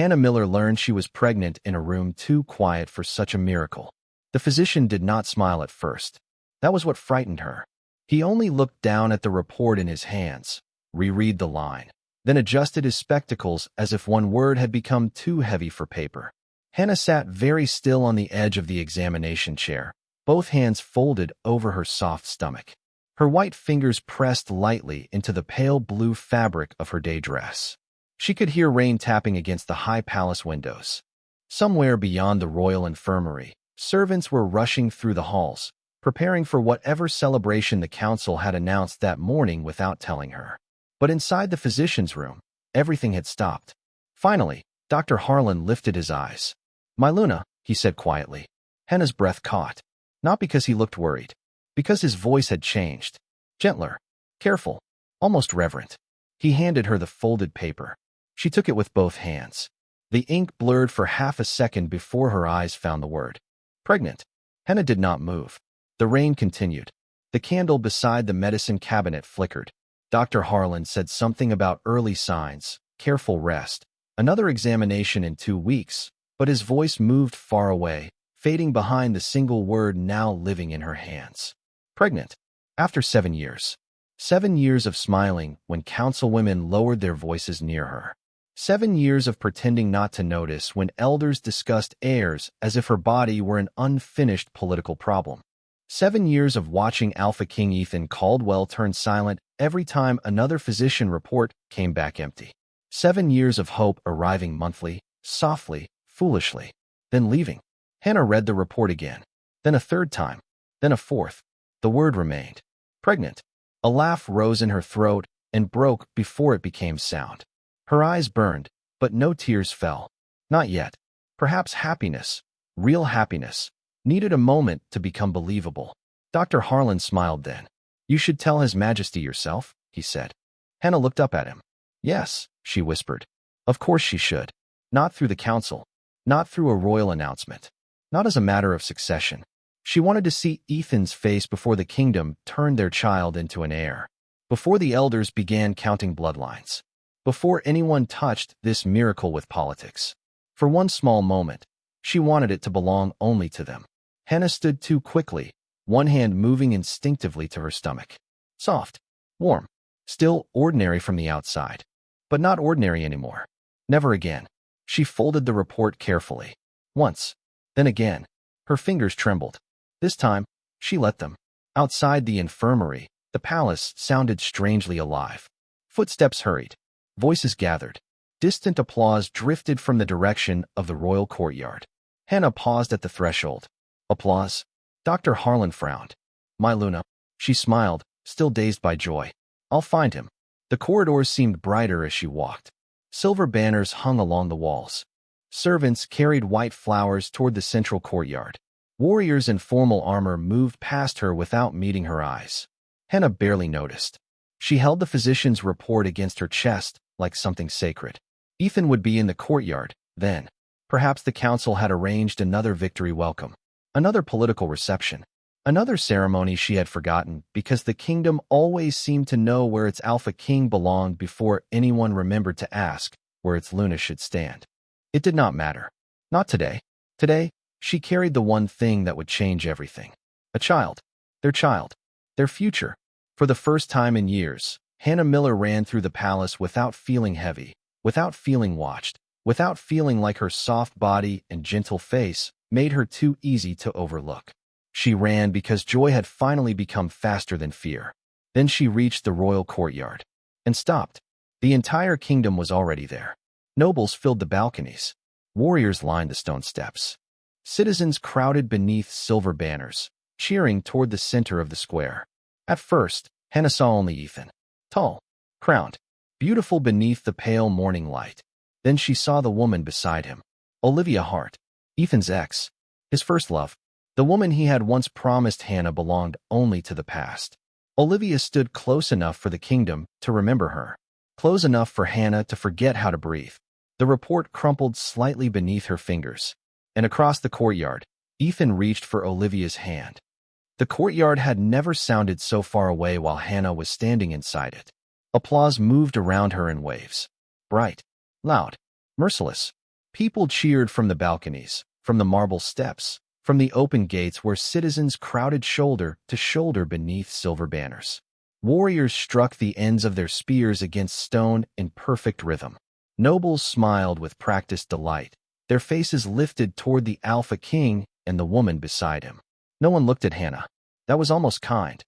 Hannah Miller learned she was pregnant in a room too quiet for such a miracle. The physician did not smile at first. That was what frightened her. He only looked down at the report in his hands, reread the line, then adjusted his spectacles as if one word had become too heavy for paper. Hannah sat very still on the edge of the examination chair, both hands folded over her soft stomach. Her white fingers pressed lightly into the pale blue fabric of her day dress. She could hear rain tapping against the high palace windows. Somewhere beyond the royal infirmary, servants were rushing through the halls, preparing for whatever celebration the council had announced that morning without telling her. But inside the physician's room, everything had stopped. Finally, Dr. Harlan lifted his eyes. "My Luna," he said quietly. Hannah's breath caught. Not because he looked worried, because his voice had changed. Gentler, careful, almost reverent. He handed her the folded paper. She took it with both hands. The ink blurred for half a second before her eyes found the word. Pregnant. Hannah did not move. The rain continued. The candle beside the medicine cabinet flickered. Dr. Harlan said something about early signs, careful rest, another examination in 2 weeks, but his voice moved far away, fading behind the single word now living in her hands. Pregnant. After 7 years. 7 years of smiling when councilwomen lowered their voices near her. 7 years of pretending not to notice when elders discussed heirs as if her body were an unfinished political problem. 7 years of watching Alpha King Ethan Caldwell turn silent every time another physician report came back empty. 7 years of hope arriving monthly, softly, foolishly, then leaving. Hannah read the report again, then a third time, then a fourth. The word remained. Pregnant. A laugh rose in her throat and broke before it became sound. Her eyes burned, but no tears fell. Not yet. Perhaps happiness, real happiness, needed a moment to become believable. Dr. Harlan smiled then. "You should tell His Majesty yourself," he said. Hannah looked up at him. "Yes," she whispered. "Of course she should. Not through the council. Not through a royal announcement. Not as a matter of succession. She wanted to see Ethan's face before the kingdom turned their child into an heir. Before the elders began counting bloodlines. Before anyone touched this miracle with politics. For one small moment, she wanted it to belong only to them. Hannah stood too quickly, one hand moving instinctively to her stomach. Soft, warm, still ordinary from the outside. But not ordinary anymore. Never again. She folded the report carefully. Once, then again. Her fingers trembled. This time, she let them. Outside the infirmary, the palace sounded strangely alive. Footsteps hurried. Voices gathered. Distant applause drifted from the direction of the royal courtyard. Hannah paused at the threshold. Applause? Dr. Harlan frowned. "My Luna." She smiled, still dazed by joy. "I'll find him." The corridors seemed brighter as she walked. Silver banners hung along the walls. Servants carried white flowers toward the central courtyard. Warriors in formal armor moved past her without meeting her eyes. Hannah barely noticed. She held the physician's report against her chest like something sacred. Ethan would be in the courtyard, then. Perhaps the council had arranged another victory welcome. Another political reception. Another ceremony she had forgotten because the kingdom always seemed to know where its Alpha King belonged before anyone remembered to ask where its Luna should stand. It did not matter. Not today. Today, she carried the one thing that would change everything. A child. Their future. For the first time in years, Hannah Miller ran through the palace without feeling heavy, without feeling watched, without feeling like her soft body and gentle face made her too easy to overlook. She ran because joy had finally become faster than fear. Then she reached the royal courtyard. And stopped. The entire kingdom was already there. Nobles filled the balconies. Warriors lined the stone steps. Citizens crowded beneath silver banners, cheering toward the center of the square. At first, Hannah saw only Ethan. Tall, crowned, beautiful beneath the pale morning light. Then she saw the woman beside him. Olivia Hart, Ethan's ex, his first love. The woman he had once promised Hannah belonged only to the past. Olivia stood close enough for the kingdom to remember her. Close enough for Hannah to forget how to breathe. The report crumpled slightly beneath her fingers. And across the courtyard, Ethan reached for Olivia's hand. The courtyard had never sounded so far away while Hannah was standing inside it. Applause moved around her in waves. Bright, loud, merciless. People cheered from the balconies, from the marble steps, from the open gates where citizens crowded shoulder to shoulder beneath silver banners. Warriors struck the ends of their spears against stone in perfect rhythm. Nobles smiled with practiced delight, their faces lifted toward the Alpha King and the woman beside him. No one looked at Hannah. That was almost kind.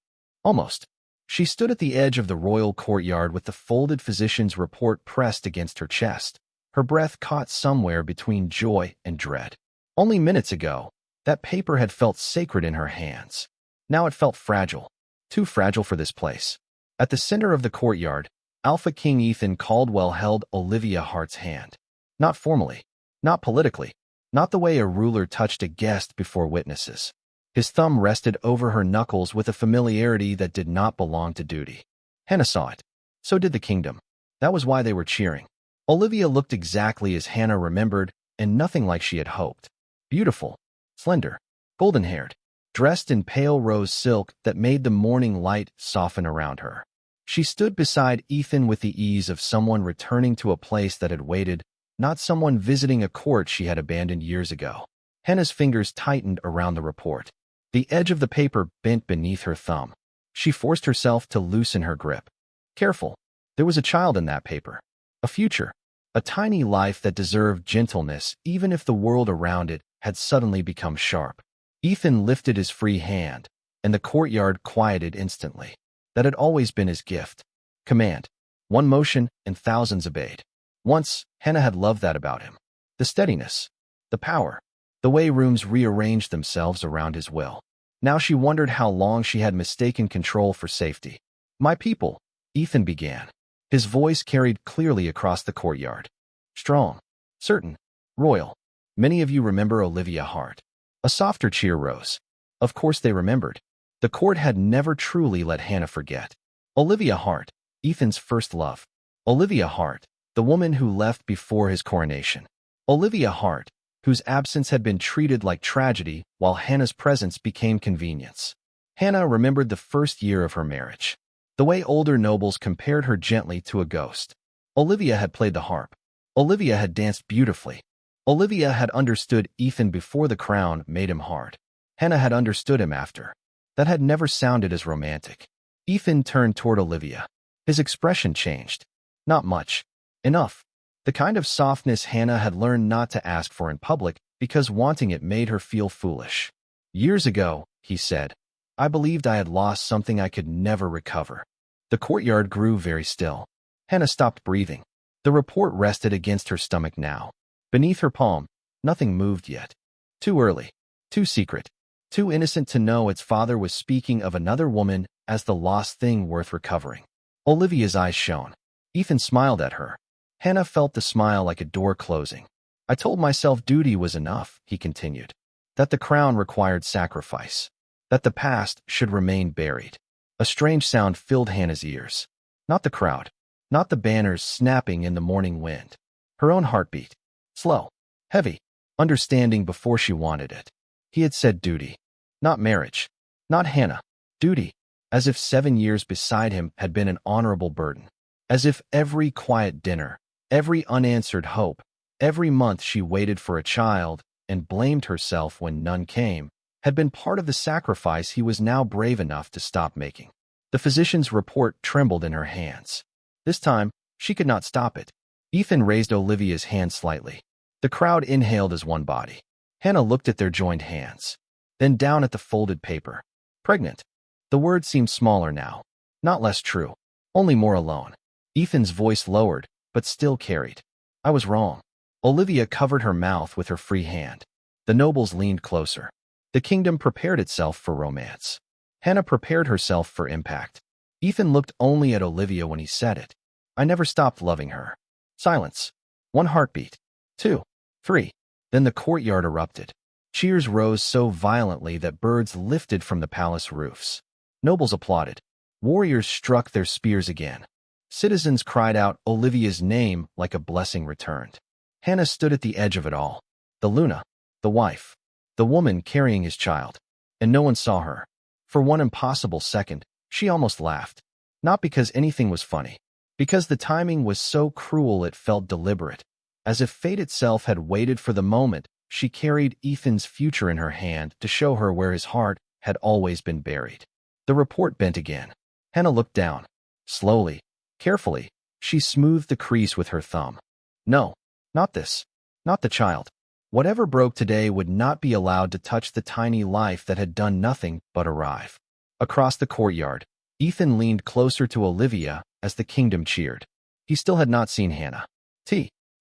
Almost. She stood at the edge of the royal courtyard with the folded physician's report pressed against her chest, her breath caught somewhere between joy and dread. Only minutes ago, that paper had felt sacred in her hands. Now it felt fragile, too fragile for this place. At the center of the courtyard, Alpha King Ethan Caldwell held Olivia Hart's hand. Not formally, not politically, not the way a ruler touched a guest before witnesses. His thumb rested over her knuckles with a familiarity that did not belong to duty. Hannah saw it. So did the kingdom. That was why they were cheering. Olivia looked exactly as Hannah remembered, and nothing like she had hoped. Beautiful, slender, golden-haired, dressed in pale rose silk that made the morning light soften around her. She stood beside Ethan with the ease of someone returning to a place that had waited, not someone visiting a court she had abandoned years ago. Hannah's fingers tightened around the report. The edge of the paper bent beneath her thumb. She forced herself to loosen her grip. Careful. There was a child in that paper. A future. A tiny life that deserved gentleness even if the world around it had suddenly become sharp. Ethan lifted his free hand, and the courtyard quieted instantly. That had always been his gift. Command. One motion, and thousands obeyed. Once, Hannah had loved that about him. The steadiness. The power. The way rooms rearranged themselves around his will. Now she wondered how long she had mistaken control for safety. My people, Ethan began. His voice carried clearly across the courtyard. Strong. Certain. Royal. Many of you remember Olivia Hart. A softer cheer rose. Of course they remembered. The court had never truly let Hannah forget. Olivia Hart, Ethan's first love. Olivia Hart, the woman who left before his coronation. Olivia Hart, whose absence had been treated like tragedy while Hannah's presence became convenience. Hannah remembered the first year of her marriage. The way older nobles compared her gently to a ghost. Olivia had played the harp. Olivia had danced beautifully. Olivia had understood Ethan before the crown made him hard. Hannah had understood him after. That had never sounded as romantic. Ethan turned toward Olivia. His expression changed. Not much. Enough. The kind of softness Hannah had learned not to ask for in public because wanting it made her feel foolish. Years ago, he said, I believed I had lost something I could never recover. The courtyard grew very still. Hannah stopped breathing. The report rested against her stomach now. Beneath her palm, nothing moved yet. Too early. Too secret. Too innocent to know its father was speaking of another woman as the lost thing worth recovering. Olivia's eyes shone. Ethan smiled at her. Hannah felt the smile like a door closing. I told myself duty was enough, he continued. That the crown required sacrifice. That the past should remain buried. A strange sound filled Hannah's ears. Not the crowd. Not the banners snapping in the morning wind. Her own heartbeat. Slow. Heavy. Understanding before she wanted it. He had said duty. Not marriage. Not Hannah. Duty. As if 7 years beside him had been an honorable burden. As if every quiet dinner, every unanswered hope, every month she waited for a child and blamed herself when none came, had been part of the sacrifice he was now brave enough to stop making. The physician's report trembled in her hands. This time, she could not stop it. Ethan raised Olivia's hand slightly. The crowd inhaled as one body. Hannah looked at their joined hands, then down at the folded paper. Pregnant. The word seemed smaller now. Not less true. Only more alone. Ethan's voice lowered, but still carried. I was wrong. Olivia covered her mouth with her free hand. The nobles leaned closer. The kingdom prepared itself for romance. Hannah prepared herself for impact. Ethan looked only at Olivia when he said it. I never stopped loving her. Silence. One heartbeat. 2. 3. Then the courtyard erupted. Cheers rose so violently that birds lifted from the palace roofs. Nobles applauded. Warriors struck their spears again. Citizens cried out Olivia's name like a blessing returned. Hannah stood at the edge of it all. The Luna. The wife. The woman carrying his child. And no one saw her. For one impossible second, she almost laughed. Not because anything was funny. Because the timing was so cruel it felt deliberate. As if fate itself had waited for the moment, she carried Ethan's future in her hand to show her where his heart had always been buried. The report bent again. Hannah looked down. Slowly, carefully, she smoothed the crease with her thumb. No, not this. Not the child. Whatever broke today would not be allowed to touch the tiny life that had done nothing but arrive. Across the courtyard, Ethan leaned closer to Olivia as the kingdom cheered. He still had not seen Hannah.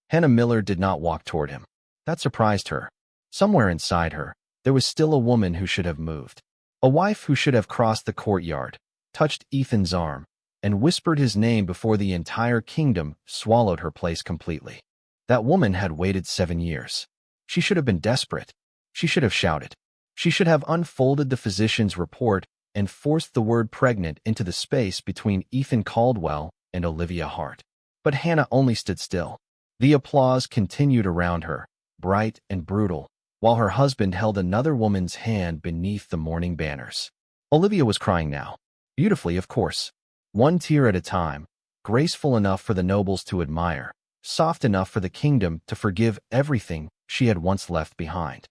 Hannah Miller did not walk toward him. That surprised her. Somewhere inside her, there was still a woman who should have moved. A wife who should have crossed the courtyard, touched Ethan's arm, and whispered his name before the entire kingdom swallowed her place completely. That woman had waited 7 years. She should have been desperate. She should have shouted. She should have unfolded the physician's report and forced the word pregnant into the space between Ethan Caldwell and Olivia Hart. But Hannah only stood still. The applause continued around her, bright and brutal, while her husband held another woman's hand beneath the mourning banners. Olivia was crying now. Beautifully, of course. One tear at a time, graceful enough for the nobles to admire, soft enough for the kingdom to forgive everything she had once left behind.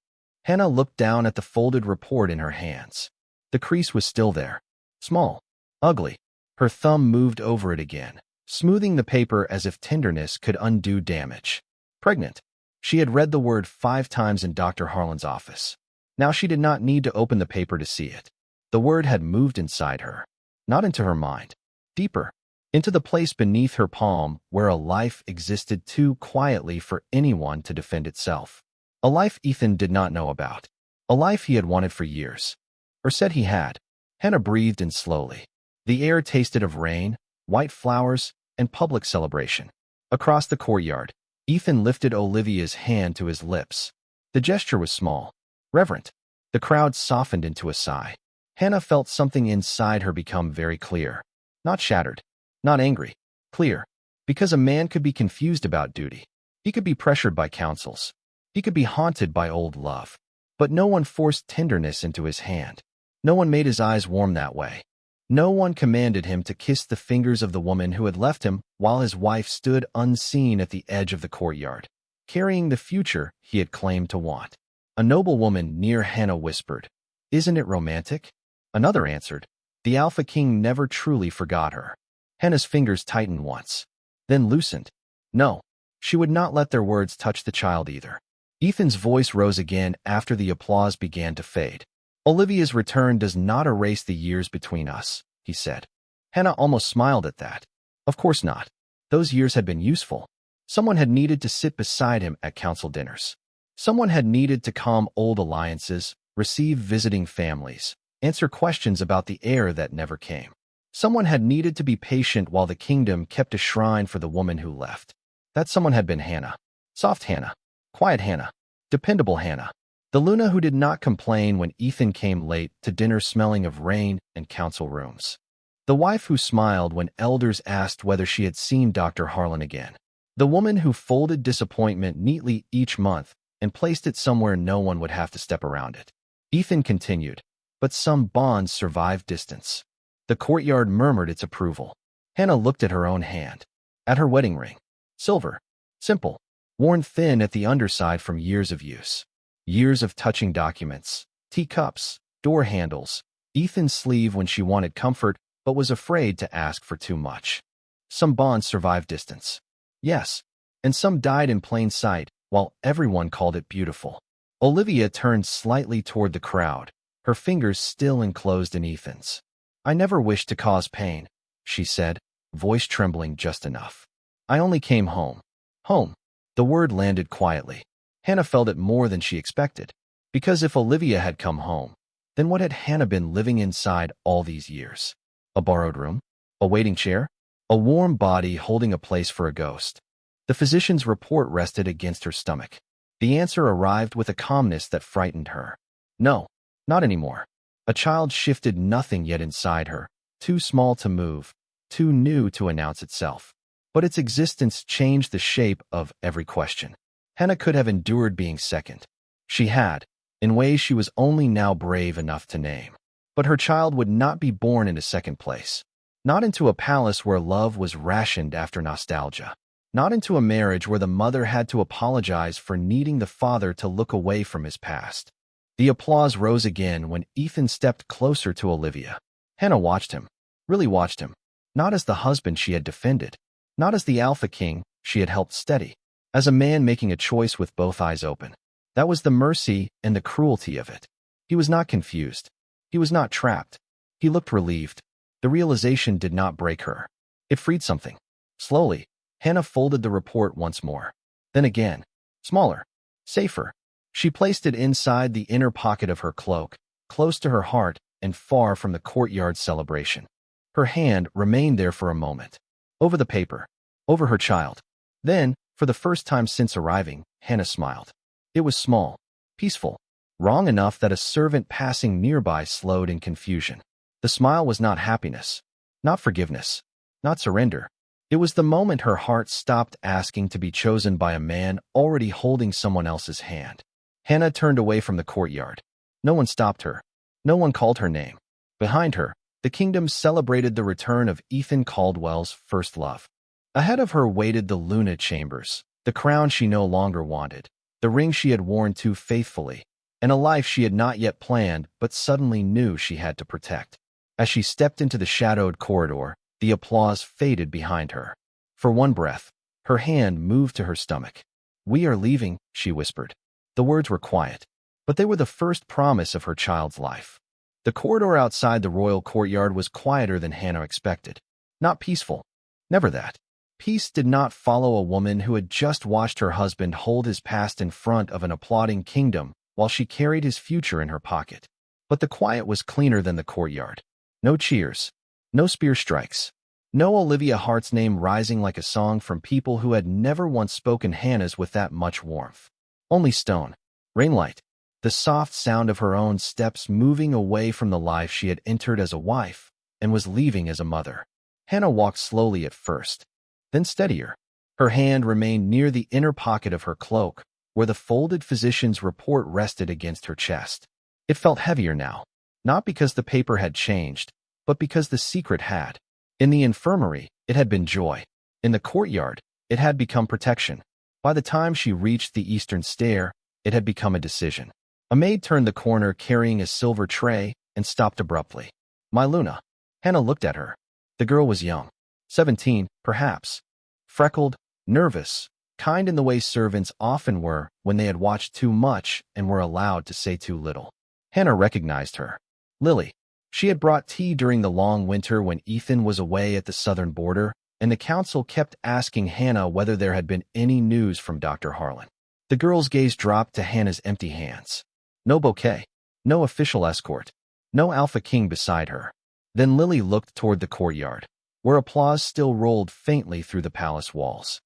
Hannah looked down at the folded report in her hands. The crease was still there. Small. Ugly. Her thumb moved over it again, smoothing the paper as if tenderness could undo damage. Pregnant. She had read the word 5 times in Dr. Harlan's office. Now she did not need to open the paper to see it. The word had moved inside her, not into her mind, deeper, into the place beneath her palm where a life existed too quietly for anyone to defend itself. A life Ethan did not know about. A life he had wanted for years. Or said he had. Hannah breathed in slowly. The air tasted of rain, white flowers, and public celebration. Across the courtyard, Ethan lifted Olivia's hand to his lips. The gesture was small, reverent. The crowd softened into a sigh. Hannah felt something inside her become very clear. Not shattered. Not angry. Clear. Because a man could be confused about duty. He could be pressured by counsels. He could be haunted by old love. But no one forced tenderness into his hand. No one made his eyes warm that way. No one commanded him to kiss the fingers of the woman who had left him while his wife stood unseen at the edge of the courtyard, carrying the future he had claimed to want. A noble woman near Hannah whispered, "Isn't it romantic?" Another answered, "The Alpha King never truly forgot her." Hannah's fingers tightened once, then loosened. No, she would not let their words touch the child either. Ethan's voice rose again after the applause began to fade. "Olivia's return does not erase the years between us," he said. Hannah almost smiled at that. Of course not. Those years had been useful. Someone had needed to sit beside him at council dinners. Someone had needed to calm old alliances, receive visiting families, answer questions about the heir that never came. Someone had needed to be patient while the kingdom kept a shrine for the woman who left. That someone had been Hannah. Soft Hannah. Quiet Hannah. Dependable Hannah. The Luna who did not complain when Ethan came late to dinner smelling of rain and council rooms. The wife who smiled when elders asked whether she had seen Dr. Harlan again. The woman who folded disappointment neatly each month and placed it somewhere no one would have to step around it. Ethan continued, but some bonds survive distance. The courtyard murmured its approval. Hannah looked at her own hand, at her wedding ring. Silver. Simple. Worn thin at the underside from years of use. Years of touching documents, teacups, door handles, Ethan's sleeve when she wanted comfort but was afraid to ask for too much. Some bonds survived distance. Yes, and some died in plain sight while everyone called it beautiful. Olivia turned slightly toward the crowd, her fingers still enclosed in Ethan's. "I never wished to cause pain," she said, voice trembling just enough. "I only came home." Home. The word landed quietly. Hannah felt it more than she expected. Because if Olivia had come home, then what had Hannah been living inside all these years? A borrowed room? A waiting chair? A warm body holding a place for a ghost? The physician's report rested against her stomach. The answer arrived with a calmness that frightened her. No, not anymore. A child shifted nothing yet inside her, too small to move, too new to announce itself. But its existence changed the shape of every question. Hannah could have endured being second. She had, in ways she was only now brave enough to name. But her child would not be born into second place. Not into a palace where love was rationed after nostalgia. not into a marriage where the mother had to apologize for needing the father to look away from his past. The applause rose again when Ethan stepped closer to Olivia. Hannah watched him, really watched him, not as the husband she had defended, not as the alpha king she had helped steady, as a man making a choice with both eyes open. That was the mercy and the cruelty of it. He was not confused. He was not trapped. He looked relieved. The realization did not break her. It freed something. Slowly, Hannah folded the report once more. Then again, smaller, safer. She placed it inside the inner pocket of her cloak, close to her heart and far from the courtyard celebration. Her hand remained there for a moment. Over the paper. Over her child. Then, for the first time since arriving, Hannah smiled. It was small, peaceful, wrong enough that a servant passing nearby slowed in confusion. The smile was not happiness, not forgiveness, not surrender. It was the moment her heart stopped asking to be chosen by a man already holding someone else's hand. Hannah turned away from the courtyard. No one stopped her. No one called her name. Behind her, the kingdom celebrated the return of Ethan Caldwell's first love. Ahead of her waited the Luna Chambers, the crown she no longer wanted, the ring she had worn too faithfully, and a life she had not yet planned but suddenly knew she had to protect. As she stepped into the shadowed corridor, the applause faded behind her. For one breath, her hand moved to her stomach. "We are leaving," she whispered. The words were quiet, but they were the first promise of her child's life. The corridor outside the royal courtyard was quieter than Hannah expected. Not peaceful. Never that. Peace did not follow a woman who had just watched her husband hold his past in front of an applauding kingdom while she carried his future in her pocket. But the quiet was cleaner than the courtyard. No cheers. No spear strikes. No Olivia Hart's name rising like a song from people who had never once spoken Hannah's with that much warmth. Only stone. Rainlight. The soft sound of her own steps moving away from the life she had entered as a wife and was leaving as a mother. Hannah walked slowly at first, then steadier. Her hand remained near the inner pocket of her cloak, where the folded physician's report rested against her chest. It felt heavier now, not because the paper had changed, but because the secret had. In the infirmary, it had been joy. In the courtyard, it had become protection. By the time she reached the eastern stair, it had become a decision. A maid turned the corner carrying a silver tray and stopped abruptly. "My Luna." Hannah looked at her. The girl was young. 17, perhaps. Freckled, nervous, kind in the way servants often were when they had watched too much and were allowed to say too little. Hannah recognized her. Lily. She had brought tea during the long winter when Ethan was away at the southern border, and the council kept asking Hannah whether there had been any news from Dr. Harlan. The girl's gaze dropped to Hannah's empty hands. No bouquet. No official escort. No alpha king beside her. Then Lily looked toward the courtyard, where applause still rolled faintly through the palace walls.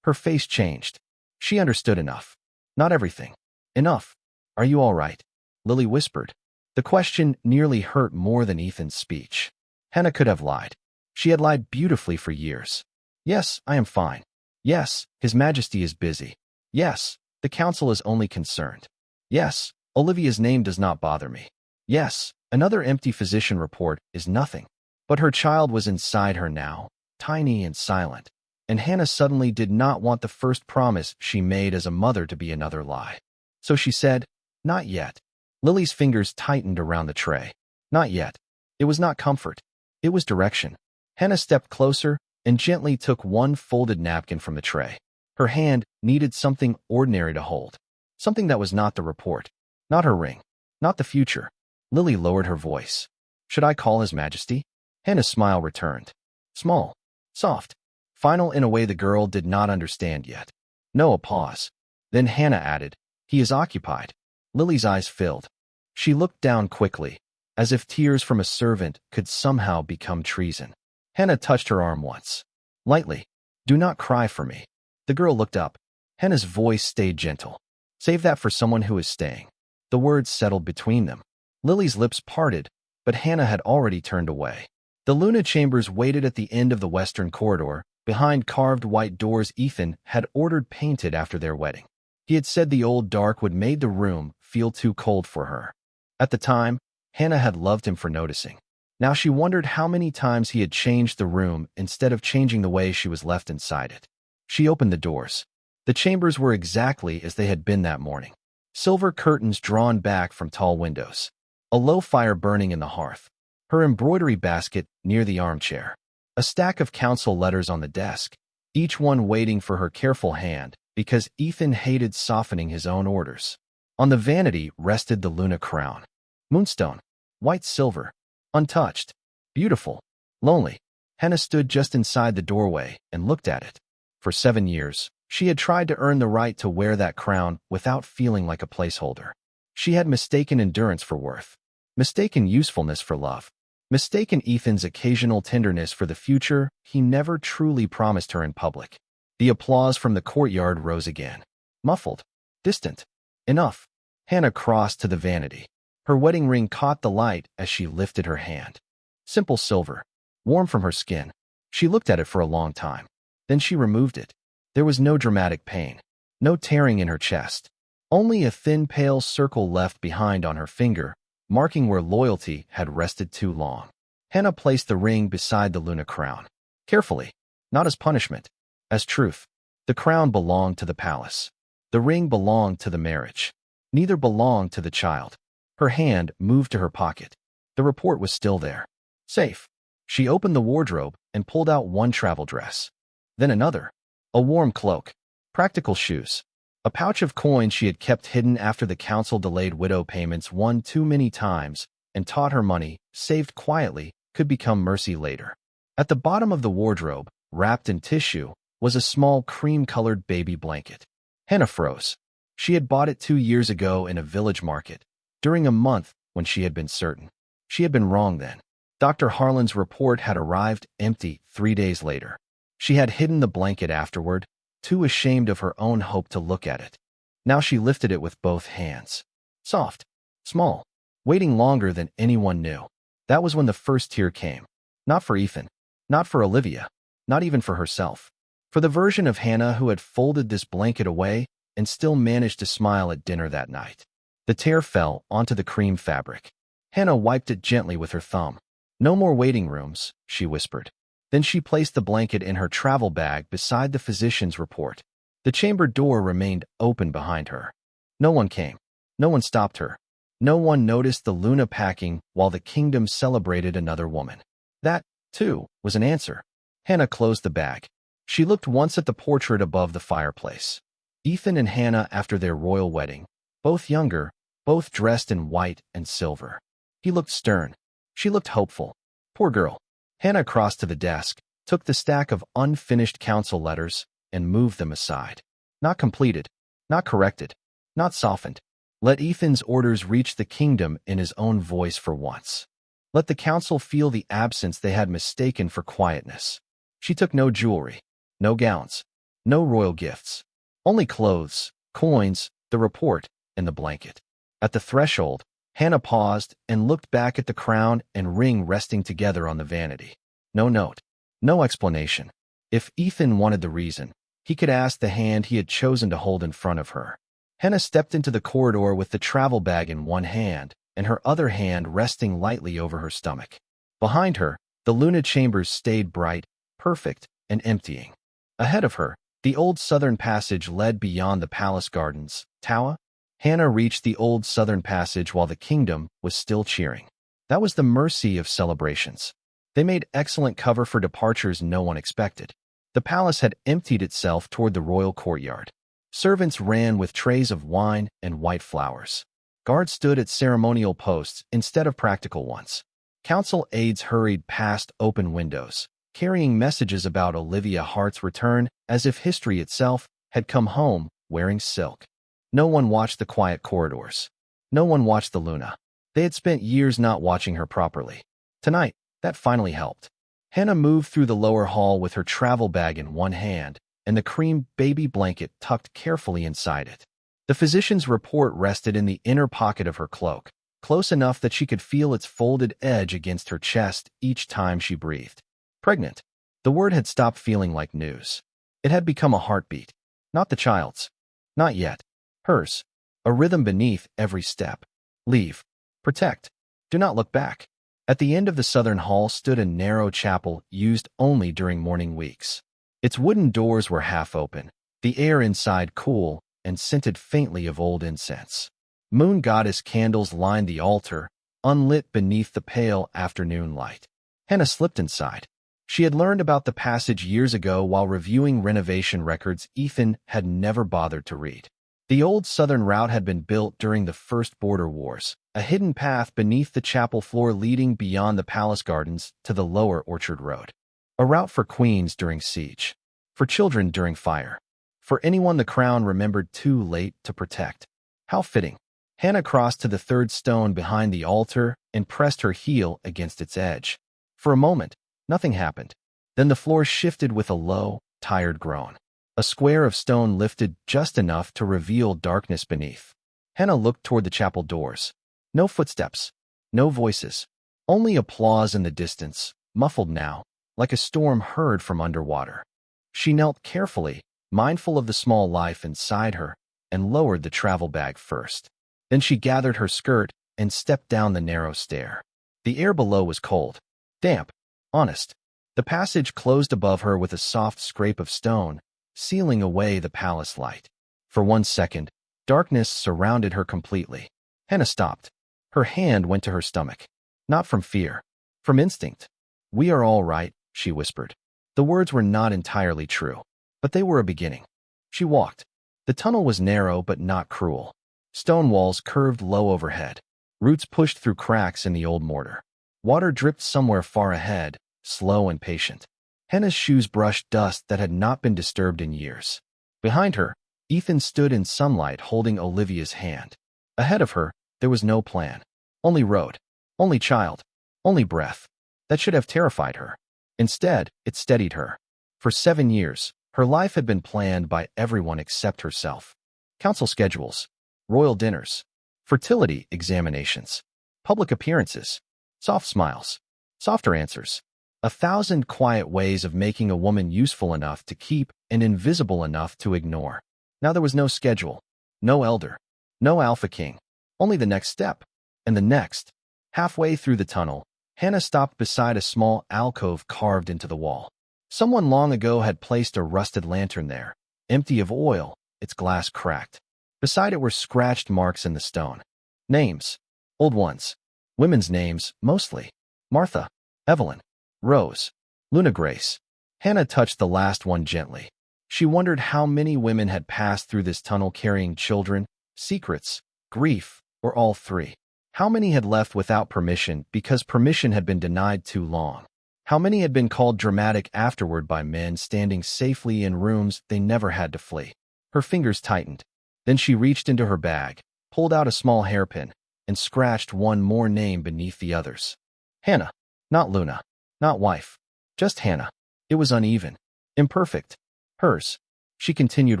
Her face changed. She understood enough. Not everything. Enough. "Are you all right?" Lily whispered. The question nearly hurt more than Ethan's speech. Hannah could have lied. She had lied beautifully for years. "Yes, I am fine. Yes, His Majesty is busy. Yes, the council is only concerned. Yes, Olivia's name does not bother me. Yes, another empty physician report is nothing." But her child was inside her now, tiny and silent, and Hannah suddenly did not want the first promise she made as a mother to be another lie. So she said, "Not yet." Lily's fingers tightened around the tray. Not yet. It was not comfort. It was direction. Hannah stepped closer and gently took one folded napkin from the tray. Her hand needed something ordinary to hold. Something that was not the report. Not her ring. Not the future. Lily lowered her voice. "Should I call His Majesty?" Hannah's smile returned. Small. Soft. Final in a way the girl did not understand yet. No, a pause. Then Hannah added, "He is occupied." Lily's eyes filled. She looked down quickly, as if tears from a servant could somehow become treason. Hannah touched her arm once. Lightly. "Do not cry for me." The girl looked up. Hannah's voice stayed gentle. "Save that for someone who is staying." The words settled between them. Lily's lips parted, but Hannah had already turned away. The Luna Chambers waited at the end of the western corridor, behind carved white doors Ethan had ordered painted after their wedding. He had said the old dark would made the room feel too cold for her. At the time, Hannah had loved him for noticing. Now she wondered how many times he had changed the room instead of changing the way she was left inside it. She opened the doors. The chambers were exactly as they had been that morning. Silver curtains drawn back from tall windows. A low fire burning in the hearth. Her embroidery basket near the armchair. A stack of council letters on the desk, each one waiting for her careful hand, because Ethan hated softening his own orders. On the vanity rested the Luna crown. Moonstone. White silver. Untouched. Beautiful. Lonely. Hannah stood just inside the doorway and looked at it. For 7 years, she had tried to earn the right to wear that crown without feeling like a placeholder. She had mistaken endurance for worth. Mistaken usefulness for love. Mistaken Ethan's occasional tenderness for the future he never truly promised her in public. The applause from the courtyard rose again. Muffled. Distant. Enough. Hannah crossed to the vanity. Her wedding ring caught the light as she lifted her hand. Simple silver. Warm from her skin. She looked at it for a long time. Then she removed it. There was no dramatic pain. No tearing in her chest. Only a thin pale circle left behind on her finger, marking where loyalty had rested too long. Hannah placed the ring beside the Luna crown. Carefully. Not as punishment. As truth. The crown belonged to the palace. The ring belonged to the marriage. Neither belonged to the child. Her hand moved to her pocket. The report was still there. Safe. She opened the wardrobe and pulled out one travel dress. Then another. A warm cloak. Practical shoes. A pouch of coins she had kept hidden after the council delayed widow payments one too many times and taught her money, saved quietly, could become mercy later. At the bottom of the wardrobe, wrapped in tissue, was a small cream-colored baby blanket. Hannah froze. She had bought it 2 years ago in a village market, during a month when she had been certain. She had been wrong then. Dr. Harlan's report had arrived empty 3 days later. She had hidden the blanket afterward, too ashamed of her own hope to look at it. Now she lifted it with both hands. Soft. Small. Waiting longer than anyone knew. That was when the first tear came. Not for Ethan. Not for Olivia. Not even for herself. For the version of Hannah who had folded this blanket away and still managed to smile at dinner that night. The tear fell onto the cream fabric. Hannah wiped it gently with her thumb. No more waiting rooms, she whispered. Then she placed the blanket in her travel bag beside the physician's report. The chamber door remained open behind her. No one came. No one stopped her. No one noticed the Luna packing while the kingdom celebrated another woman. That, too, was an answer. Hannah closed the bag. She looked once at the portrait above the fireplace. Ethan and Hannah after their royal wedding, both younger, both dressed in white and silver. He looked stern. She looked hopeful. Poor girl. Hannah crossed to the desk, took the stack of unfinished council letters, and moved them aside. Not completed. Not corrected. Not softened. Let Ethan's orders reach the kingdom in his own voice for once. Let the council feel the absence they had mistaken for quietness. She took no jewelry. No gowns. No royal gifts. Only clothes, coins, the report, and the blanket. At the threshold, Hannah paused and looked back at the crown and ring resting together on the vanity. No note. No explanation. If Ethan wanted the reason, he could ask the hand he had chosen to hold in front of her. Hannah stepped into the corridor with the travel bag in one hand and her other hand resting lightly over her stomach. Behind her, the Luna chambers stayed bright, perfect, and emptying. Ahead of her, the old southern passage led beyond the palace gardens. Tawa? Hannah reached the old southern passage while the kingdom was still cheering. That was the mercy of celebrations. They made excellent cover for departures no one expected. The palace had emptied itself toward the royal courtyard. Servants ran with trays of wine and white flowers. Guards stood at ceremonial posts instead of practical ones. Council aides hurried past open windows, carrying messages about Olivia Hart's return as if history itself had come home wearing silk. No one watched the quiet corridors. No one watched the Luna. They had spent years not watching her properly. Tonight, that finally helped. Hannah moved through the lower hall with her travel bag in one hand and the cream baby blanket tucked carefully inside it. The physician's report rested in the inner pocket of her cloak, close enough that she could feel its folded edge against her chest each time she breathed. Pregnant. The word had stopped feeling like news. It had become a heartbeat. Not the child's. Not yet. Hers. A rhythm beneath every step. Leave. Protect. Do not look back. At the end of the southern hall stood a narrow chapel used only during mourning weeks. Its wooden doors were half open, the air inside cool and scented faintly of old incense. Moon goddess candles lined the altar, unlit beneath the pale afternoon light. Hannah slipped inside. She had learned about the passage years ago while reviewing renovation records Ethan had never bothered to read. The old southern route had been built during the First Border Wars, a hidden path beneath the chapel floor leading beyond the palace gardens to the lower Orchard Road. A route for queens during siege, for children during fire, for anyone the crown remembered too late to protect. How fitting. Hannah crossed to the third stone behind the altar and pressed her heel against its edge. For a moment, nothing happened. Then the floor shifted with a low, tired groan. A square of stone lifted just enough to reveal darkness beneath. Hannah looked toward the chapel doors. No footsteps, no voices, only applause in the distance, muffled now, like a storm heard from underwater. She knelt carefully, mindful of the small life inside her, and lowered the travel bag first. Then she gathered her skirt and stepped down the narrow stair. The air below was cold, damp, honest. The passage closed above her with a soft scrape of stone, sealing away the palace light. For 1 second, darkness surrounded her completely. Hannah stopped. Her hand went to her stomach. Not from fear, from instinct. "We are all right," she whispered. The words were not entirely true, but they were a beginning. She walked. The tunnel was narrow but not cruel. Stone walls curved low overhead. Roots pushed through cracks in the old mortar. Water dripped somewhere far ahead, slow and patient. Hannah's shoes brushed dust that had not been disturbed in years. Behind her, Ethan stood in sunlight holding Olivia's hand. Ahead of her, there was no plan. Only road, only child, only breath. That should have terrified her. Instead, it steadied her. For 7 years, her life had been planned by everyone except herself. Council schedules, royal dinners, fertility examinations, public appearances, soft smiles, softer answers. 1,000 quiet ways of making a woman useful enough to keep and invisible enough to ignore. Now there was no schedule, no elder, no alpha king, only the next step, and the next. Halfway through the tunnel, Hannah stopped beside a small alcove carved into the wall. Someone long ago had placed a rusted lantern there, empty of oil, its glass cracked. Beside it were scratched marks in the stone. Names. Old ones. Women's names, mostly. Martha, Evelyn, Rose, Luna Grace. Hannah touched the last one gently. She wondered how many women had passed through this tunnel carrying children, secrets, grief, or all three. How many had left without permission because permission had been denied too long? How many had been called dramatic afterward by men standing safely in rooms they never had to flee? Her fingers tightened. Then she reached into her bag, pulled out a small hairpin, and scratched one more name beneath the others. Hannah. Not Luna. Not wife. Just Hannah. It was uneven. Imperfect. Hers. She continued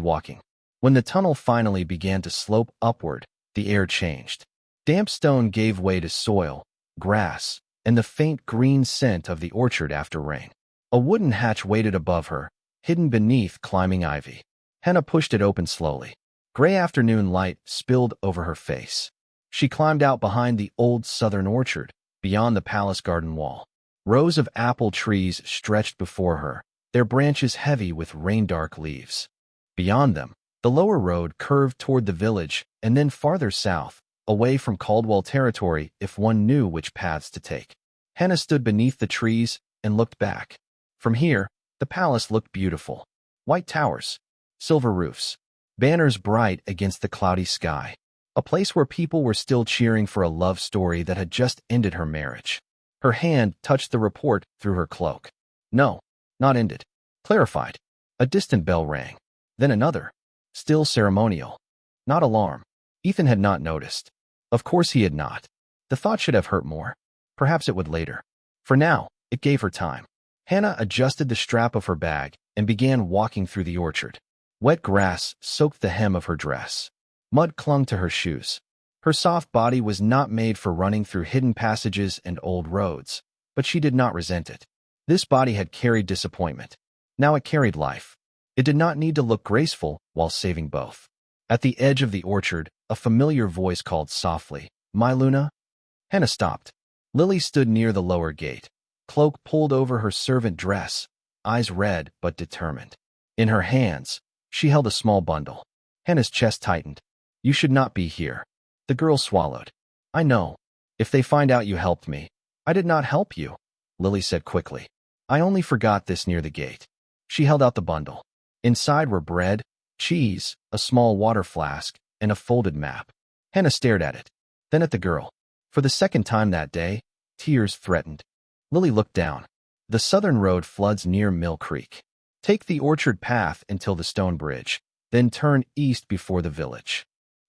walking. When the tunnel finally began to slope upward, the air changed. Damp stone gave way to soil, grass, and the faint green scent of the orchard after rain. A wooden hatch waited above her, hidden beneath climbing ivy. Hannah pushed it open slowly. Gray afternoon light spilled over her face. She climbed out behind the old southern orchard, beyond the palace garden wall. Rows of apple trees stretched before her, their branches heavy with rain-dark leaves. Beyond them, the lower road curved toward the village and then farther south, away from Caldwell territory if one knew which paths to take. Hannah stood beneath the trees and looked back. From here, the palace looked beautiful. White towers, silver roofs, banners bright against the cloudy sky. A place where people were still cheering for a love story that had just ended her marriage. Her hand touched the report through her cloak. No, not ended. Clarified. A distant bell rang. Then another. Still ceremonial. Not alarm. Ethan had not noticed. Of course he had not. The thought should have hurt more. Perhaps it would later. For now, it gave her time. Hannah adjusted the strap of her bag and began walking through the orchard. Wet grass soaked the hem of her dress. Mud clung to her shoes. Her soft body was not made for running through hidden passages and old roads, but she did not resent it. This body had carried disappointment. Now it carried life. It did not need to look graceful while saving both. At the edge of the orchard, a familiar voice called softly, "My Luna?" Hannah stopped. Lily stood near the lower gate, cloak pulled over her servant dress, eyes red but determined. In her hands, she held a small bundle. Hannah's chest tightened. You should not be here. The girl swallowed. I know. If they find out you helped me. I did not help you, Lily said quickly. I only forgot this near the gate. She held out the bundle. Inside were bread, cheese, a small water flask, and a folded map. Hannah stared at it, then at the girl. For the second time that day, tears threatened. Lily looked down. The southern road floods near Mill Creek. Take the orchard path until the stone bridge, then turn east before the village.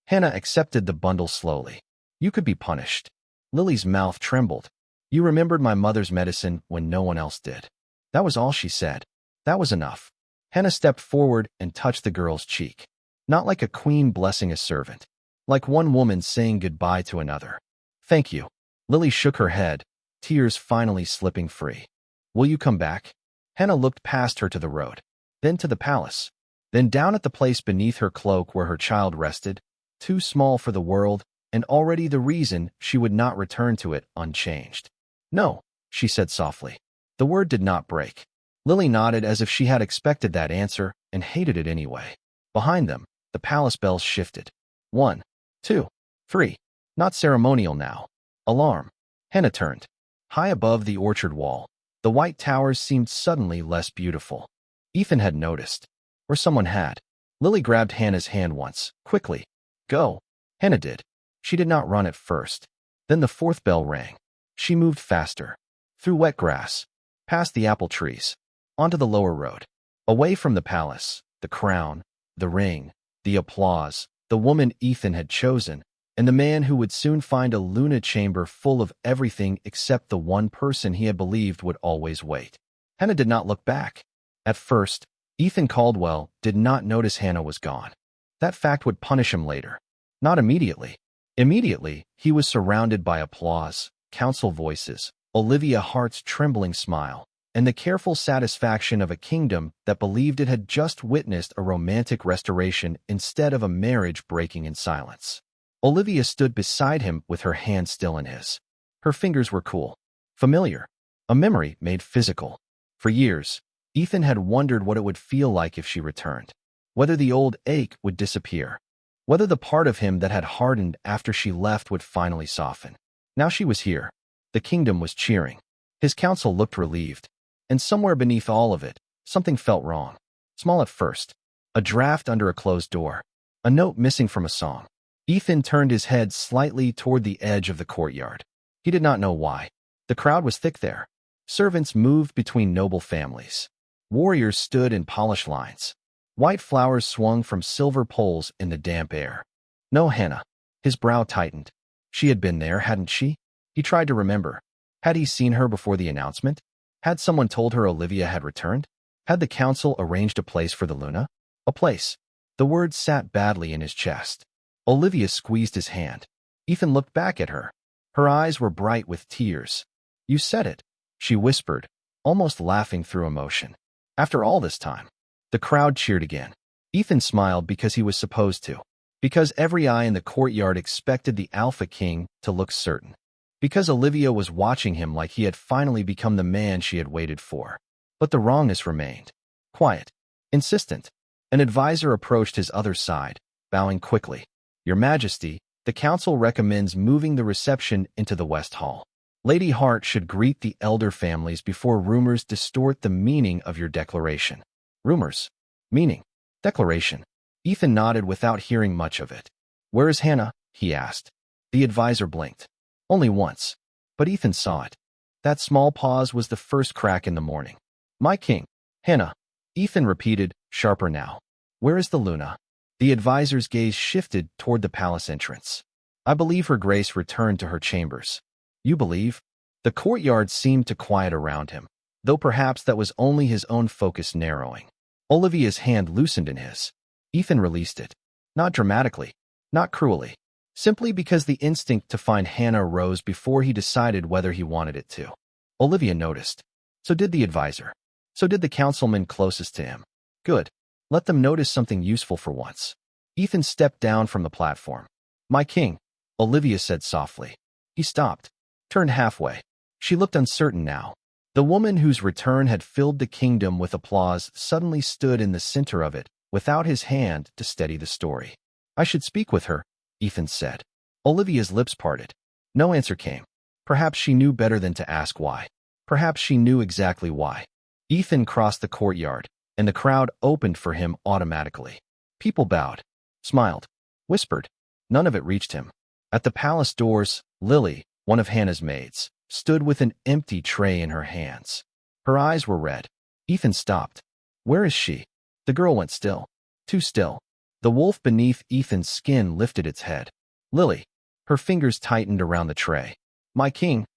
Hannah accepted the bundle slowly. You could be punished. Lily's mouth trembled. You remembered my mother's medicine when no one else did. That was all she said. That was enough. Hannah stepped forward and touched the girl's cheek. Not like a queen blessing a servant. Like one woman saying goodbye to another. Thank you. Lily shook her head, tears finally slipping free. Will you come back? Hannah looked past her to the road, then to the palace, then down at the place beneath her cloak where her child rested, too small for the world, and already the reason she would not return to it unchanged. No, she said softly. The word did not break. Lily nodded as if she had expected that answer and hated it anyway. Behind them, the palace bells shifted. 1, 2, 3. Not ceremonial now. Alarm. Hannah turned. High above the orchard wall, the white towers seemed suddenly less beautiful. Ethan had noticed. Or someone had. Lily grabbed Hannah's hand once, quickly. Go. Hannah did. She did not run at first. Then the fourth bell rang. She moved faster. Through wet grass. Past the apple trees. Onto the lower road. Away from the palace, the crown, the ring, the applause, the woman Ethan had chosen, and the man who would soon find a Luna chamber full of everything except the one person he had believed would always wait. Hannah did not look back. At first, Ethan Caldwell did not notice Hannah was gone. That fact would punish him later. Not immediately. Immediately, he was surrounded by applause, council voices, Olivia Hart's trembling smile, and the careful satisfaction of a kingdom that believed it had just witnessed a romantic restoration instead of a marriage breaking in silence. Olivia stood beside him with her hand still in his. Her fingers were cool, familiar, a memory made physical. For years, Ethan had wondered what it would feel like if she returned, whether the old ache would disappear, whether the part of him that had hardened after she left would finally soften. Now she was here. The kingdom was cheering. His council looked relieved. And somewhere beneath all of it, something felt wrong. Small at first. A draft under a closed door. A note missing from a song. Ethan turned his head slightly toward the edge of the courtyard. He did not know why. The crowd was thick there. Servants moved between noble families. Warriors stood in polished lines. White flowers swung from silver poles in the damp air. No Hannah. His brow tightened. She had been there, hadn't she? He tried to remember. Had he seen her before the announcement? Had someone told her Olivia had returned? Had the council arranged a place for the Luna? A place. The word sat badly in his chest. Olivia squeezed his hand. Ethan looked back at her. Her eyes were bright with tears. You said it, she whispered, almost laughing through emotion. After all this time. The crowd cheered again. Ethan smiled because he was supposed to. Because every eye in the courtyard expected the Alpha King to look certain. Because Olivia was watching him like he had finally become the man she had waited for. But the wrongness remained. Quiet. Insistent. An advisor approached his other side, bowing quickly. Your Majesty, the council recommends moving the reception into the West Hall. Lady Hart should greet the elder families before rumors distort the meaning of your declaration. Rumors. Meaning. Declaration. Ethan nodded without hearing much of it. Where is Hannah? He asked. The advisor blinked. Only once. But Ethan saw it. That small pause was the first crack in the morning. My king. Hannah. Ethan repeated, sharper now. Where is the Luna? The advisor's gaze shifted toward the palace entrance. I believe her grace returned to her chambers. You believe? The courtyard seemed to quiet around him, though perhaps that was only his own focus narrowing. Olivia's hand loosened in his. Ethan released it. Not dramatically, not cruelly, simply because the instinct to find Hannah rose before he decided whether he wanted it to. Olivia noticed. So did the advisor. So did the councilman closest to him. Good. Let them notice something useful for once. Ethan stepped down from the platform. My king, Olivia said softly. He stopped, turned halfway. She looked uncertain now. The woman whose return had filled the kingdom with applause suddenly stood in the center of it, without his hand to steady the story. "I should speak with her," Ethan said. Olivia's lips parted. No answer came. Perhaps she knew better than to ask why. Perhaps she knew exactly why. Ethan crossed the courtyard, and the crowd opened for him automatically. People bowed, smiled, whispered. None of it reached him. At the palace doors, Lily, one of Hannah's maids, stood with an empty tray in her hands. Her eyes were red. Ethan stopped. "Where is she?" The girl went still. Too still. The wolf beneath Ethan's skin lifted its head. "Lily." Her fingers tightened around the tray. "My king.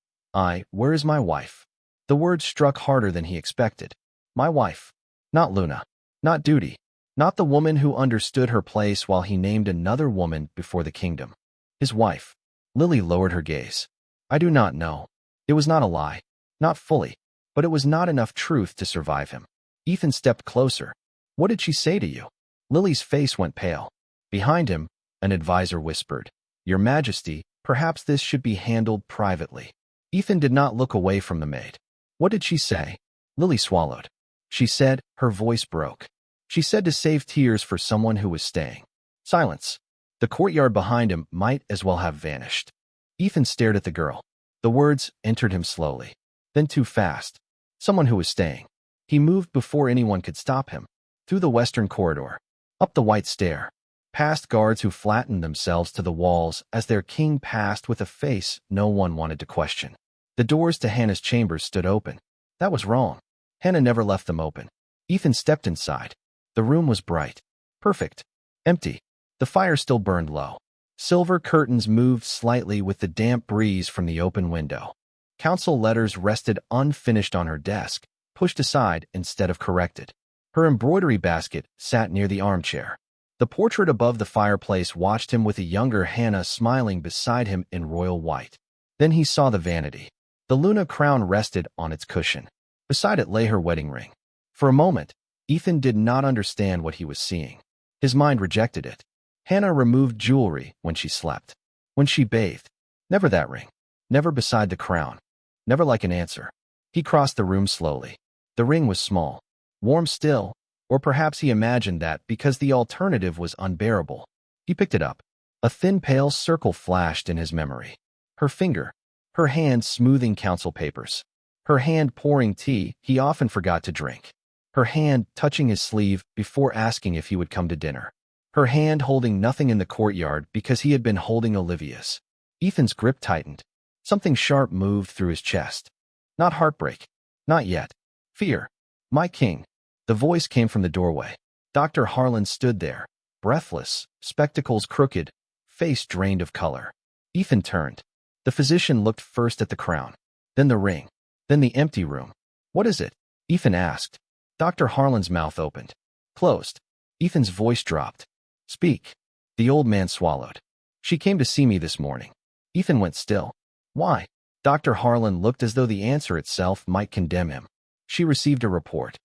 Where is my wife?" The word struck harder than he expected. My wife. Not Luna. Not duty. Not the woman who understood her place while he named another woman before the kingdom. His wife. Lily lowered her gaze. "I do not know." It was not a lie. Not fully. But it was not enough truth to survive him. Ethan stepped closer. "What did she say to you?" Lily's face went pale. Behind him, an advisor whispered, "Your Majesty, perhaps this should be handled privately." Ethan did not look away from the maid. "What did she say?" Lily swallowed. "She said," her voice broke. "She said to save tears for someone who was staying." Silence. The courtyard behind him might as well have vanished. Ethan stared at the girl. The words entered him slowly. Then too fast. Someone who was staying. He moved before anyone could stop him. Through the western corridor. Up the white stair. Past guards who flattened themselves to the walls as their king passed with a face no one wanted to question. The doors to Hannah's chambers stood open. That was wrong. Hannah never left them open. Ethan stepped inside. The room was bright. Perfect. Empty. The fire still burned low. Silver curtains moved slightly with the damp breeze from the open window. Council letters rested unfinished on her desk, pushed aside instead of corrected. Her embroidery basket sat near the armchair. The portrait above the fireplace watched him with a younger Hannah smiling beside him in royal white. Then he saw the vanity. The Luna crown rested on its cushion. Beside it lay her wedding ring. For a moment, Ethan did not understand what he was seeing. His mind rejected it. Hannah removed jewelry when she slept. When she bathed. Never that ring. Never beside the crown. Never like an answer. He crossed the room slowly. The ring was small. Warm still, or perhaps he imagined that because the alternative was unbearable. He picked it up. A thin pale circle flashed in his memory. Her finger. Her hand smoothing council papers. Her hand pouring tea he often forgot to drink. Her hand touching his sleeve before asking if he would come to dinner. Her hand holding nothing in the courtyard because he had been holding Olivia's. Ethan's grip tightened. Something sharp moved through his chest. Not heartbreak. Not yet. Fear. "My king." The voice came from the doorway. Dr. Harlan stood there, breathless, spectacles crooked, face drained of color. Ethan turned. The physician looked first at the crown, then the ring, then the empty room. "What is it?" Ethan asked. Dr. Harlan's mouth opened. Closed. Ethan's voice dropped. "Speak." The old man swallowed. "She came to see me this morning." Ethan went still. "Why?" Dr. Harlan looked as though the answer itself might condemn him. "She received a report."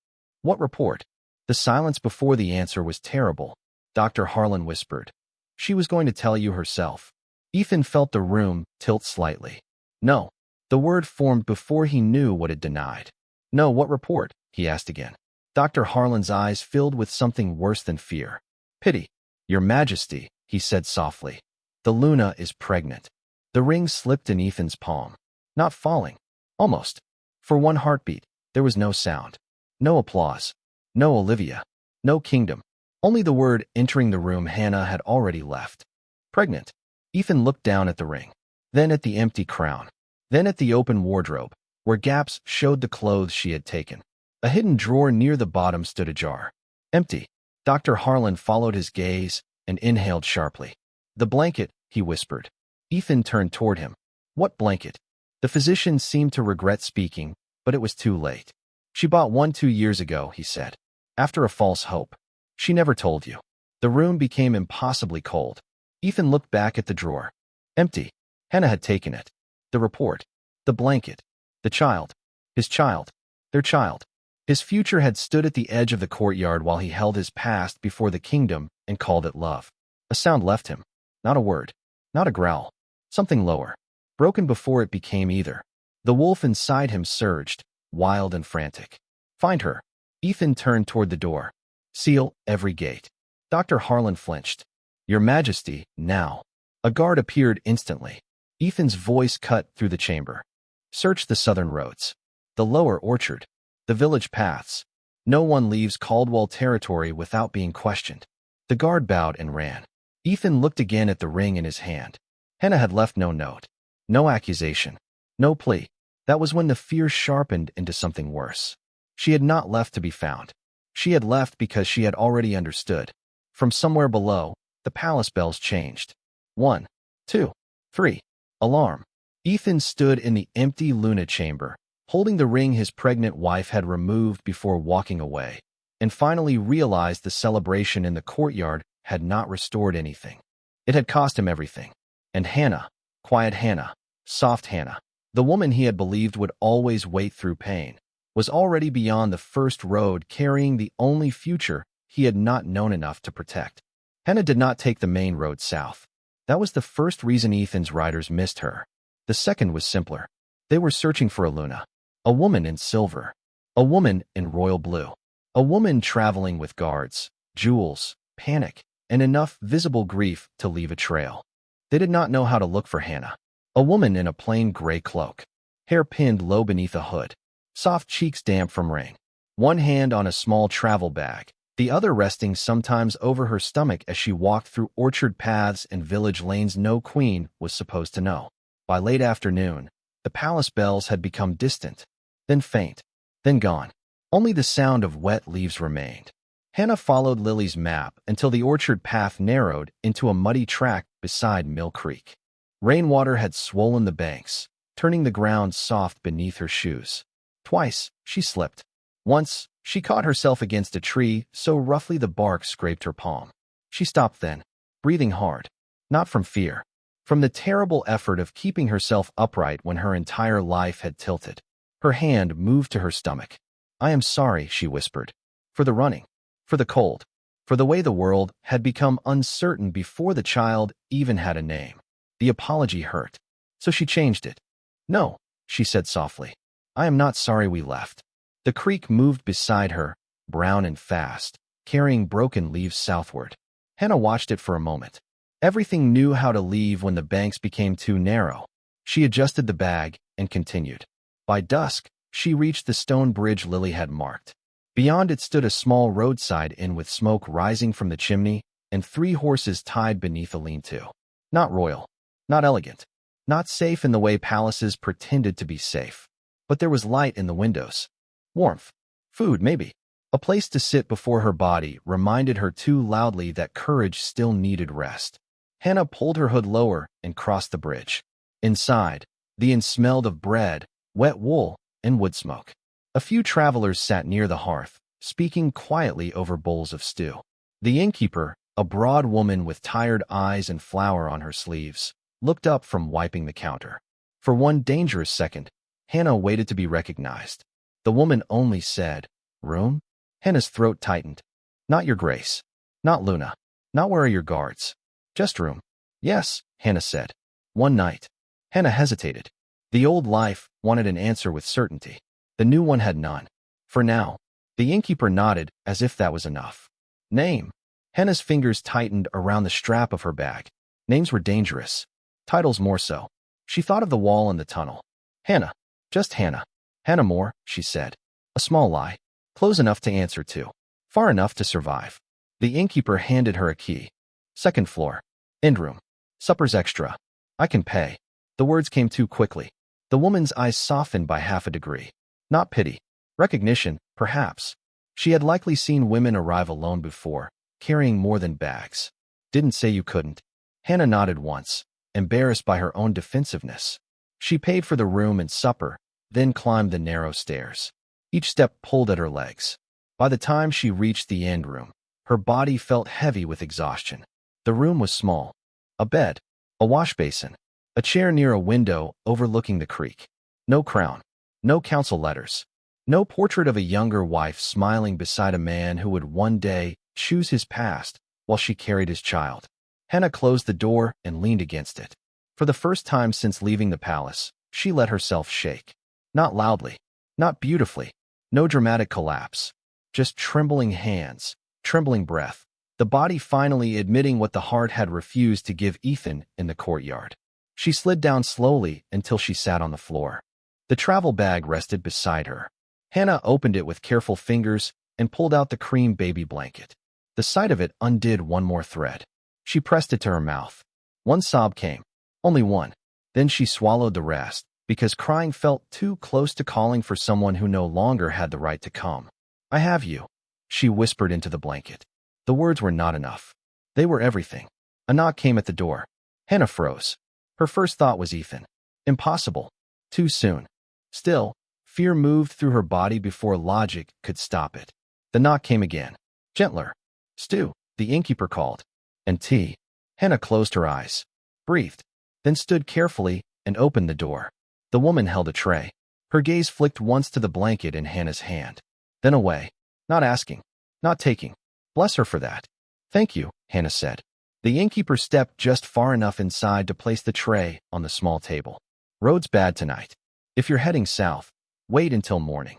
"What report?" The silence before the answer was terrible. Dr. Harlan whispered. "She was going to tell you herself." Ethan felt the room tilt slightly. "No." The word formed before he knew what it denied. "No, what report?" he asked again. Dr. Harlan's eyes filled with something worse than fear. "Pity." "Your Majesty," he said softly. "The Luna is pregnant." The ring slipped in Ethan's palm. Not falling. Almost. For one heartbeat, there was no sound. No applause. No Olivia. No kingdom. Only the word entering the room Hannah had already left. Pregnant. Ethan looked down at the ring. Then at the empty crown. Then at the open wardrobe, where gaps showed the clothes she had taken. A hidden drawer near the bottom stood ajar. Empty. Dr. Harlan followed his gaze and inhaled sharply. "The blanket," he whispered. Ethan turned toward him. "What blanket?" The physician seemed to regret speaking, but it was too late. "She bought one 2 years ago," he said. "After a false hope. She never told you." The room became impossibly cold. Ethan looked back at the drawer. Empty. Hannah had taken it. The report. The blanket. The child. His child. Their child. His future had stood at the edge of the courtyard while he held his past before the kingdom and called it love. A sound left him. Not a word. Not a growl. Something lower. Broken before it became either. The wolf inside him surged. wild and frantic. Find her. Ethan turned toward the door. Seal every gate. Dr. Harlan flinched. Your Majesty, now. A guard appeared instantly. Ethan's voice cut through the chamber. Search the southern roads. The lower orchard. The village paths. No one leaves Caldwell territory without being questioned. The guard bowed and ran. Ethan looked again at the ring in his hand. Hannah had left no note. No accusation. No plea. That was when the fear sharpened into something worse. She had not left to be found. She had left because she had already understood. From somewhere below, the palace bells changed. 1, 2, 3. Alarm. Ethan stood in the empty Luna chamber, holding the ring his pregnant wife had removed before walking away, and finally realized the celebration in the courtyard had not restored anything. It had cost him everything. And Hannah, quiet Hannah, soft Hannah, the woman he had believed would always wait through pain, was already beyond the first road carrying the only future he had not known enough to protect. Hannah did not take the main road south. That was the first reason Ethan's riders missed her. The second was simpler. They were searching for a Luna. A woman in silver. A woman in royal blue. A woman traveling with guards, jewels, panic, and enough visible grief to leave a trail. They did not know how to look for Hannah. A woman in a plain gray cloak. Hair pinned low beneath a hood. Soft cheeks damp from rain. One hand on a small travel bag, the other resting sometimes over her stomach as she walked through orchard paths and village lanes no queen was supposed to know. By late afternoon, the palace bells had become distant, then faint, then gone. Only the sound of wet leaves remained. Hannah followed Lily's map until the orchard path narrowed into a muddy track beside Mill Creek. Rainwater had swollen the banks, turning the ground soft beneath her shoes. Twice, she slipped. Once, she caught herself against a tree so roughly the bark scraped her palm. She stopped then, breathing hard. Not from fear. From the terrible effort of keeping herself upright when her entire life had tilted. Her hand moved to her stomach. I am sorry, she whispered. For the running. For the cold. For the way the world had become uncertain before the child even had a name. The apology hurt. So she changed it. No, she said softly. I am not sorry we left. The creek moved beside her, brown and fast, carrying broken leaves southward. Hannah watched it for a moment. Everything knew how to leave when the banks became too narrow. She adjusted the bag and continued. By dusk, she reached the stone bridge Lily had marked. Beyond it stood a small roadside inn with smoke rising from the chimney and 3 horses tied beneath a lean-to. Not royal, not elegant, not safe in the way palaces pretended to be safe. But there was light in the windows. Warmth. Food, maybe. A place to sit before her body reminded her too loudly that courage still needed rest. Hannah pulled her hood lower and crossed the bridge. Inside, the inn smelled of bread, wet wool, and wood smoke. A few travelers sat near the hearth, speaking quietly over bowls of stew. The innkeeper, a broad woman with tired eyes and flour on her sleeves, looked up from wiping the counter. For one dangerous second, Hannah waited to be recognized. The woman only said, Room? Hannah's throat tightened. Not your grace. Not Luna. Not where are your guards. Just room. Yes, Hannah said. One night. Hannah hesitated. The old life wanted an answer with certainty. The new one had none. For now. The innkeeper nodded as if that was enough. Name. Hannah's fingers tightened around the strap of her bag. Names were dangerous. Titles more so. She thought of the wall in the tunnel. Hannah. Just Hannah. Hannah Moore, she said. A small lie. Close enough to answer to. Far enough to survive. The innkeeper handed her a key. Second floor. End room. Supper's extra. I can pay. The words came too quickly. The woman's eyes softened by half a degree. Not pity. Recognition, perhaps. She had likely seen women arrive alone before, carrying more than bags. Didn't say you couldn't. Hannah nodded once, embarrassed by her own defensiveness. She paid for the room and supper, then climbed the narrow stairs. Each step pulled at her legs. By the time she reached the end room, her body felt heavy with exhaustion. The room was small. A bed, a wash basin, a chair near a window overlooking the creek. No crown, no council letters, no portrait of a younger wife smiling beside a man who would one day choose his past while she carried his child. Hannah closed the door and leaned against it. For the first time since leaving the palace, she let herself shake. Not loudly, Not beautifully. No dramatic collapse. Just trembling hands, trembling breath. The body finally admitting what the heart had refused to give Ethan in the courtyard. She slid down slowly until she sat on the floor. The travel bag rested beside her. Hannah opened it with careful fingers and pulled out the cream baby blanket. The sight of it undid one more thread. She pressed it to her mouth. One sob came. Only one. Then she swallowed the rest, because crying felt too close to calling for someone who no longer had the right to come. I have you, she whispered into the blanket. The words were not enough. They were everything. A knock came at the door. Hannah froze. Her first thought was Ethan. Impossible. Too soon. Still, fear moved through her body before logic could stop it. The knock came again. Gentler. Stu, the innkeeper called. And tea. Hannah closed her eyes, breathed, then stood carefully and opened the door. The woman held a tray. Her gaze flicked once to the blanket in Hannah's hand, then away. Not asking, not taking. Bless her for that. Thank you, Hannah said. The innkeeper stepped just far enough inside to place the tray on the small table. Road's bad tonight. If you're heading south, wait until morning.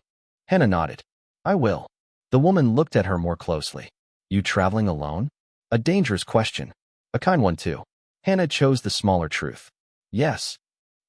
Hannah nodded. I will. The woman looked at her more closely. You traveling alone? A dangerous question. A kind one, too. Hannah chose the smaller truth. Yes.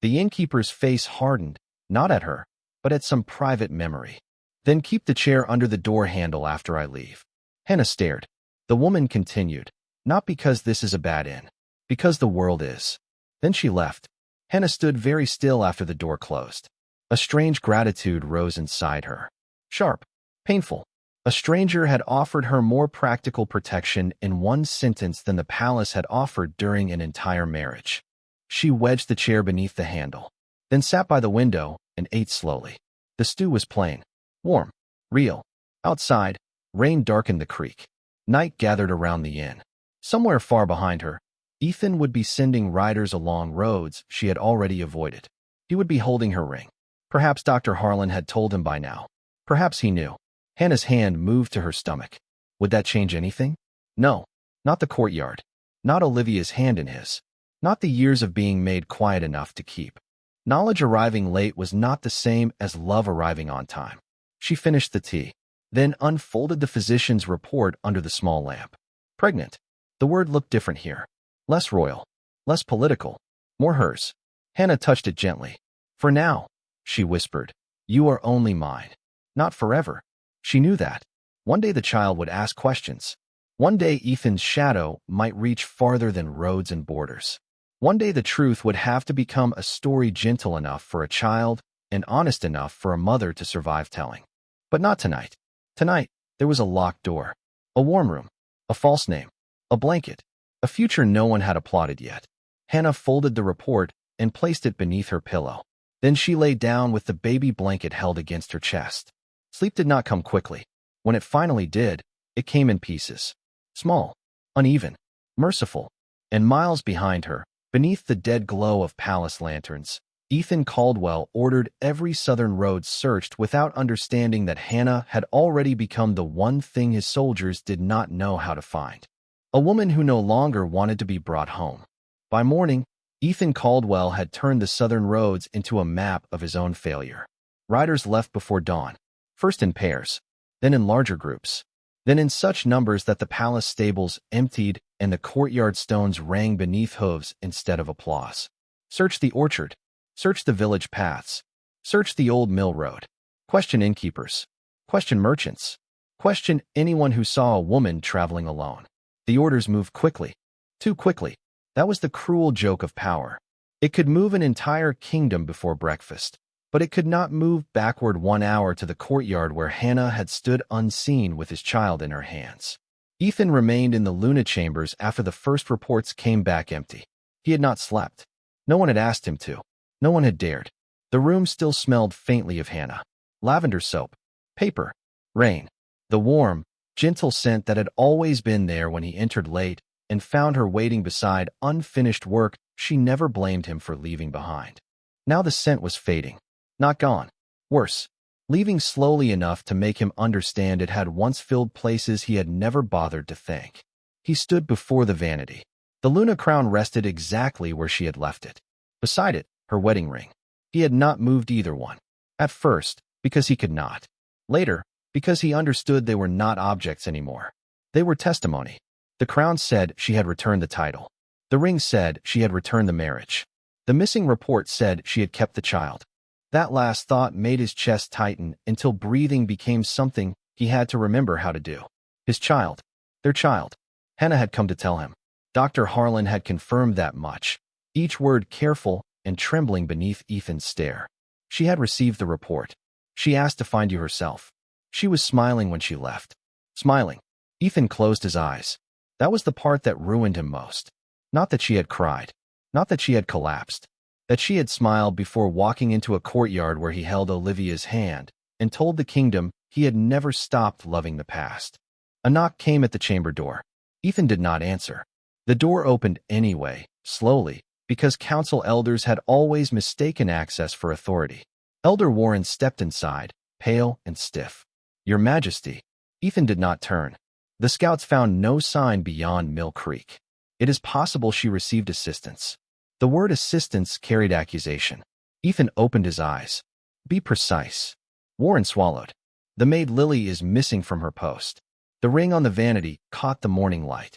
The innkeeper's face hardened, not at her, but at some private memory. Then keep the chair under the door handle after I leave. Hannah stared. The woman continued. Not because this is a bad inn. Because the world is. Then she left. Hannah stood very still after the door closed. A strange gratitude rose inside her. Sharp. Painful. A stranger had offered her more practical protection in one sentence than the palace had offered during an entire marriage. She wedged the chair beneath the handle, then sat by the window and ate slowly. The stew was plain, warm, real. Outside, rain darkened the creek. Night gathered around the inn. Somewhere far behind her, Ethan would be sending riders along roads she had already avoided. He would be holding her ring. Perhaps Dr. Harlan had told him by now. Perhaps he knew. Hannah's hand moved to her stomach. Would that change anything? No. Not the courtyard. Not Olivia's hand in his. Not the years of being made quiet enough to keep. Knowledge arriving late was not the same as love arriving on time. She finished the tea, then unfolded the physician's report under the small lamp. Pregnant. The word looked different here. Less royal. Less political. More hers. Hannah touched it gently. For now, she whispered, you are only mine. Not forever. She knew that. One day the child would ask questions. One day Ethan's shadow might reach farther than roads and borders. One day the truth would have to become a story gentle enough for a child and honest enough for a mother to survive telling. But not tonight. Tonight, there was a locked door, a warm room, a false name, a blanket, a future no one had applauded yet. Hannah folded the report and placed it beneath her pillow. Then she lay down with the baby blanket held against her chest. Sleep did not come quickly. When it finally did, it came in pieces. Small, uneven, merciful. And miles behind her, beneath the dead glow of palace lanterns, Ethan Caldwell ordered every southern road searched without understanding that Hannah had already become the one thing his soldiers did not know how to find. A woman who no longer wanted to be brought home. By morning, Ethan Caldwell had turned the southern roads into a map of his own failure. Riders left before dawn. First in pairs, then in larger groups, then in such numbers that the palace stables emptied and the courtyard stones rang beneath hooves instead of applause. Search the orchard, search the village paths, search the old mill road. Question innkeepers, question merchants, question anyone who saw a woman traveling alone. The orders moved quickly, too quickly. That was the cruel joke of power. It could move an entire kingdom before breakfast. But it could not move backward 1 hour to the courtyard where Hannah had stood unseen with his child in her hands. Ethan remained in the Luna chambers after the first reports came back empty. He had not slept. No one had asked him to. No one had dared. The room still smelled faintly of Hannah. Lavender soap. Paper. Rain. The warm, gentle scent that had always been there when he entered late and found her waiting beside unfinished work she never blamed him for leaving behind. Now the scent was fading. Not gone. Worse, leaving slowly enough to make him understand it had once filled places he had never bothered to thank. He stood before the vanity. The Luna crown rested exactly where she had left it. Beside it, her wedding ring. He had not moved either one. At first, Because he could not. Later, because he understood they were not objects anymore. They were testimony. The crown said she had returned the title. The ring said she had returned the marriage. The missing report said she had kept the child. That last thought made his chest tighten until breathing became something he had to remember how to do. His child. Their child. Hannah had come to tell him. Dr. Harlan had confirmed that much, each word careful and trembling beneath Ethan's stare. She had received the report. She asked to find you herself. She was smiling when she left. Smiling. Ethan closed his eyes. That was the part that ruined him most. Not that she had cried. Not that she had collapsed. That she had smiled before walking into a courtyard where he held Olivia's hand and told the kingdom he had never stopped loving the past. A knock came at the chamber door. Ethan did not answer. The door opened anyway, slowly, because council elders had always mistaken access for authority. Elder Warren stepped inside, pale and stiff. Your Majesty. Ethan did not turn. The scouts found no sign beyond Mill Creek. It is possible she received assistance. The word assistance carried accusation. Ethan opened his eyes. Be precise. Warren swallowed. The maid Lily is missing from her post. The ring on the vanity caught the morning light.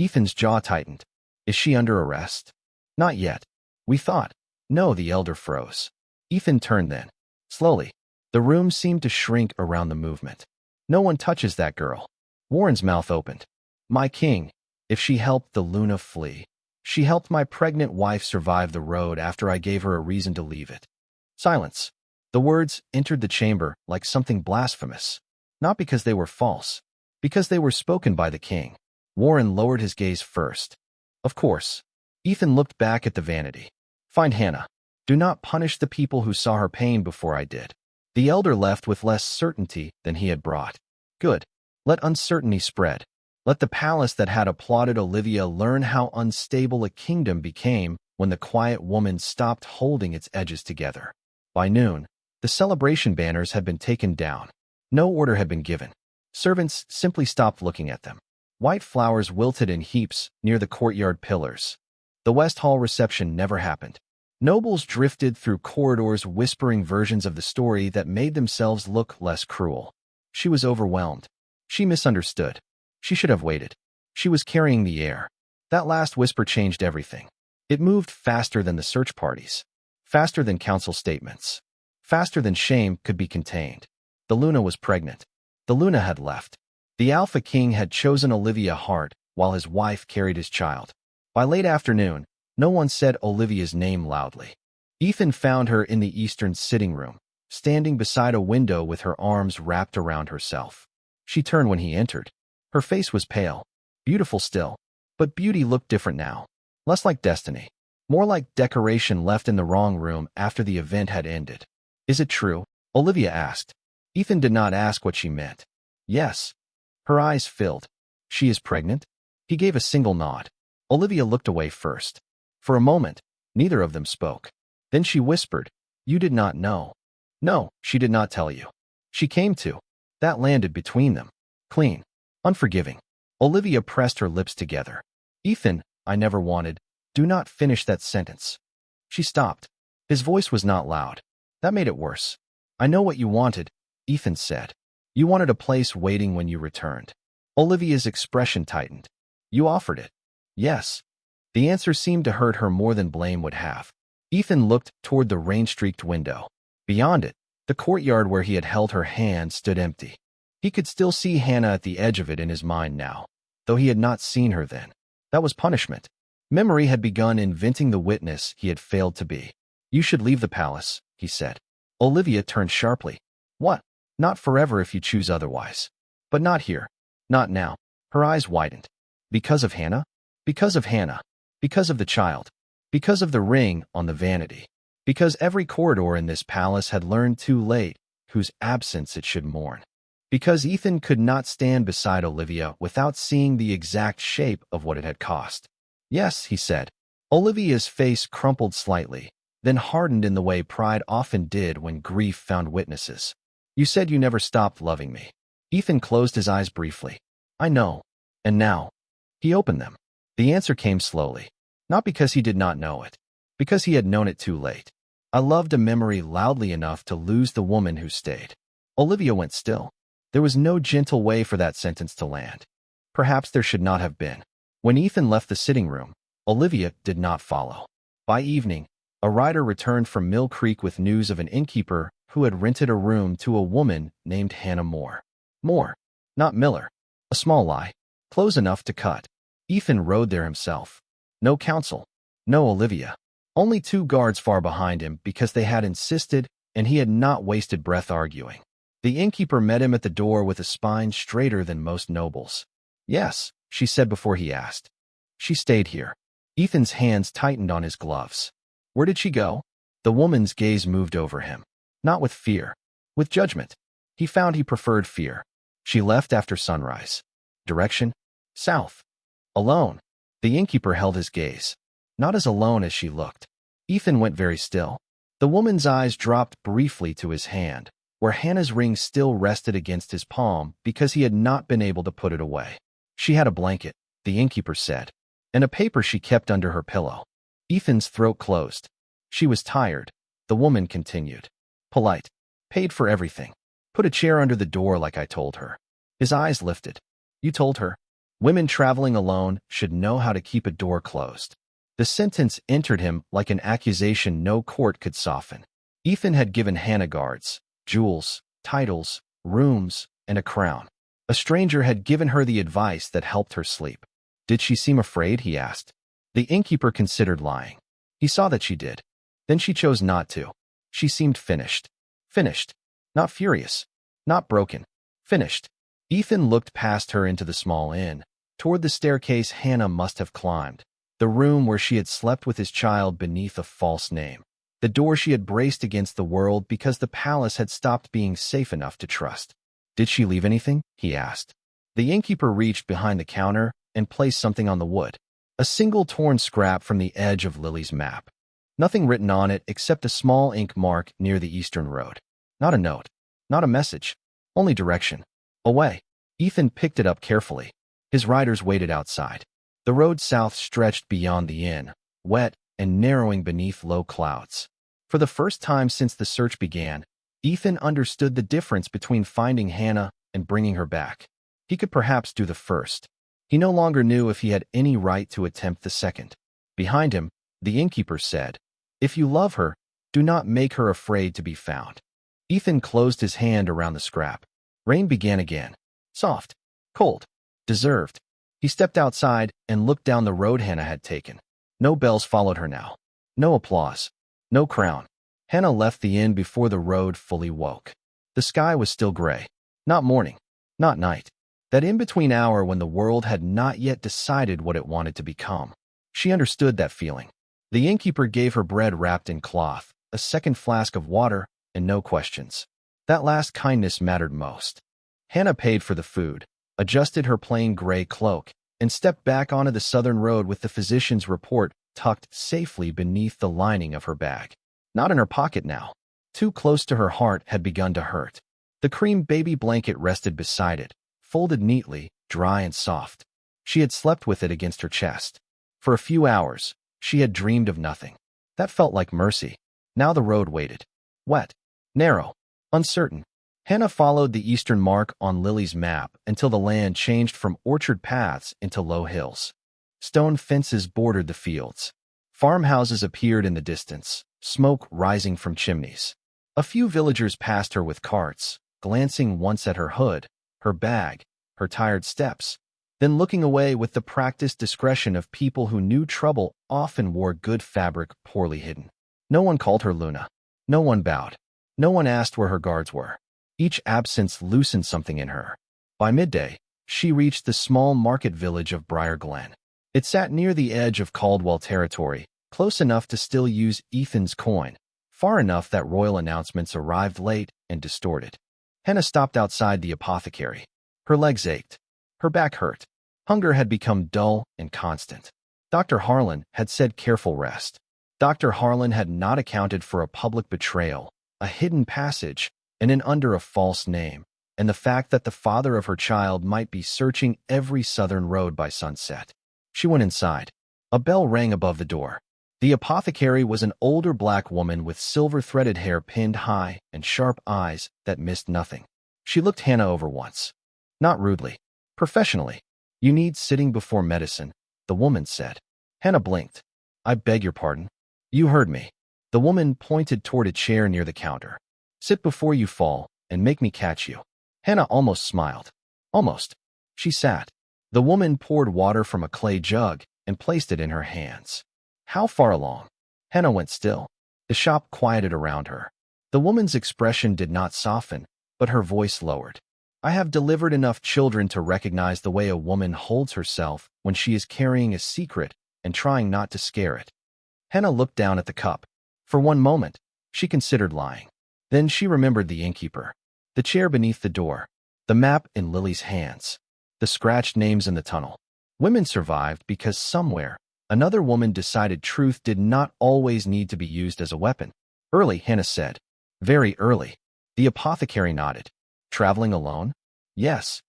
Ethan's jaw tightened. Is she under arrest? Not yet. We thought. No, the elder froze. Ethan turned then. Slowly. The room seemed to shrink around the movement. No one touches that girl. Warren's mouth opened. My king, if she helped the Luna flee. She helped my pregnant wife survive the road after I gave her a reason to leave it. Silence. The words entered the chamber like something blasphemous. Not because they were false. Because they were spoken by the king. Warren lowered his gaze first. Of course. Ethan looked back at the vanity. Find Hannah. Do not punish the people who saw her pain before I did. The elder left with less certainty than he had brought. Good. Let uncertainty spread. Let the palace that had applauded Olivia learn how unstable a kingdom became when the quiet woman stopped holding its edges together. By noon, the celebration banners had been taken down. No order had been given. Servants simply stopped looking at them. White flowers wilted in heaps near the courtyard pillars. The West Hall reception never happened. Nobles drifted through corridors whispering versions of the story that made themselves look less cruel. She was overwhelmed. She misunderstood. She should have waited. She was carrying the air. That last whisper changed everything. It moved faster than the search parties. Faster than council statements. Faster than shame could be contained. The Luna was pregnant. The Luna had left. The Alpha King had chosen Olivia Hart while his wife carried his child. By late afternoon, no one said Olivia's name loudly. Ethan found her in the eastern sitting room, standing beside a window with her arms wrapped around herself. She turned when he entered. Her face was pale, beautiful still, but beauty looked different now. Less like destiny, more like decoration left in the wrong room after the event had ended. Is it true? Olivia asked. Ethan did not ask what she meant. Yes. Her eyes filled. She is pregnant? He gave a single nod. Olivia looked away first. For a moment, neither of them spoke. Then she whispered, You did not know. No, she did not tell you. She came to. That landed between them. Clean. Unforgiving. Olivia pressed her lips together. Ethan, I never wanted. Do not finish that sentence. She stopped. His voice was not loud. That made it worse. I know what you wanted, Ethan said. You wanted a place waiting when you returned. Olivia's expression tightened. You offered it. Yes. The answer seemed to hurt her more than blame would have. Ethan looked toward the rain-streaked window. Beyond it, the courtyard where he had held her hand stood empty. He could still see Hannah at the edge of it in his mind now, though he had not seen her then. That was punishment. Memory had begun inventing the witness he had failed to be. You should leave the palace, he said. Olivia turned sharply. What? Not forever if you choose otherwise. But not here. Not now. Her eyes widened. Because of Hannah? Because of Hannah. Because of the child. Because of the ring on the vanity. Because every corridor in this palace had learned too late whose absence it should mourn. Because Ethan could not stand beside Olivia without seeing the exact shape of what it had cost. Yes, he said. Olivia's face crumpled slightly, then hardened in the way pride often did when grief found witnesses. You said you never stopped loving me. Ethan closed his eyes briefly. I know. And now? He opened them. The answer came slowly. Not because he did not know it. Because he had known it too late. I loved a memory loudly enough to lose the woman who stayed. Olivia went still. There was no gentle way for that sentence to land. Perhaps there should not have been. When Ethan left the sitting room, Olivia did not follow. By evening, a rider returned from Mill Creek with news of an innkeeper who had rented a room to a woman named Hannah Moore. Moore, not Miller. A small lie. Close enough to cut. Ethan rode there himself. No counsel. No Olivia. Only 2 guards far behind him because they had insisted, and he had not wasted breath arguing. The innkeeper met him at the door with a spine straighter than most nobles. Yes, she said before he asked. She stayed here. Ethan's hands tightened on his gloves. Where did she go? The woman's gaze moved over him. Not with fear. With judgment. He found he preferred fear. She left after sunrise. Direction? South. Alone. The innkeeper held his gaze. Not as alone as she looked. Ethan went very still. The woman's eyes dropped briefly to his hand, where Hannah's ring still rested against his palm because he had not been able to put it away. She had a blanket, the innkeeper said, and a paper she kept under her pillow. Ethan's throat closed. She was tired. The woman continued. Polite. Paid for everything. Put a chair under the door like I told her. His eyes lifted. You told her? Women traveling alone should know how to keep a door closed. The sentence entered him like an accusation no court could soften. Ethan had given Hannah guards, jewels, titles, rooms, and a crown. A stranger had given her the advice that helped her sleep. Did she seem afraid? He asked. The innkeeper considered lying. He saw that she did. Then she chose not to. She seemed finished. Finished. Not furious. Not broken. Finished. Ethan looked past her into the small inn, toward the staircase Hannah must have climbed, the room where she had slept with his child beneath a false name, the door she had braced against the world because the palace had stopped being safe enough to trust. Did she leave anything? He asked. The innkeeper reached behind the counter and placed something on the wood, a single torn scrap from the edge of Lily's map. Nothing written on it except a small ink mark near the eastern road. Not a note. Not a message. Only direction. Away. Ethan picked it up carefully. His riders waited outside. The road south stretched beyond the inn, wet and narrowing beneath low clouds. For the first time since the search began, Ethan understood the difference between finding Hannah and bringing her back. He could perhaps do the first. He no longer knew if he had any right to attempt the second. Behind him, the innkeeper said, If you love her, do not make her afraid to be found. Ethan closed his hand around the scrap. Rain began again. Soft. Cold. Deserved. He stepped outside and looked down the road Hannah had taken. No bells followed her now. No applause. No crown. Hannah left the inn before the road fully woke. The sky was still gray. Not morning. Not night. That in-between hour when the world had not yet decided what it wanted to become. She understood that feeling. The innkeeper gave her bread wrapped in cloth, a second flask of water, and no questions. That last kindness mattered most. Hannah paid for the food, adjusted her plain gray cloak, and stepped back onto the southern road with the physician's report tucked safely beneath the lining of her bag. Not in her pocket now. Too close to her heart had begun to hurt. The cream baby blanket rested beside it, folded neatly, dry and soft. She had slept with it against her chest. For a few hours, she had dreamed of nothing. That felt like mercy. Now the road waited. Wet. Narrow. Uncertain. Hannah followed the eastern mark on Lily's map until the land changed from orchard paths into low hills. Stone fences bordered the fields. Farmhouses appeared in the distance, smoke rising from chimneys. A few villagers passed her with carts, glancing once at her hood, her bag, her tired steps, then looking away with the practiced discretion of people who knew trouble often wore good fabric poorly hidden. No one called her Luna. No one bowed. No one asked where her guards were. Each absence loosened something in her. By midday, she reached the small market village of Briar Glen. It sat near the edge of Caldwell territory, close enough to still use Ethan's coin, far enough that royal announcements arrived late and distorted. Hannah stopped outside the apothecary. Her legs ached. Her back hurt. Hunger had become dull and constant. Dr. Harlan had said careful rest. Dr. Harlan had not accounted for a public betrayal, a hidden passage, and an under a false name, and the fact that the father of her child might be searching every southern road by sunset. She went inside. A bell rang above the door. The apothecary was an older black woman with silver-threaded hair pinned high and sharp eyes that missed nothing. She looked Hannah over once. Not rudely. Professionally. "You need sitting before medicine," the woman said. Hannah blinked. "I beg your pardon." "You heard me." The woman pointed toward a chair near the counter. "Sit before you fall, and make me catch you." Hannah almost smiled. Almost. She sat. The woman poured water from a clay jug and placed it in her hands. "How far along?" Hannah went still. The shop quieted around her. The woman's expression did not soften, but her voice lowered. "I have delivered enough children to recognize the way a woman holds herself when she is carrying a secret and trying not to scare it." Hannah looked down at the cup. For one moment, she considered lying. Then she remembered the innkeeper, the chair beneath the door, the map in Lily's hands, the scratched names in the tunnel. Women survived because somewhere, another woman decided truth did not always need to be used as a weapon. "Early," Hannah said. "Very early." The apothecary nodded. "Traveling alone?" "Yes."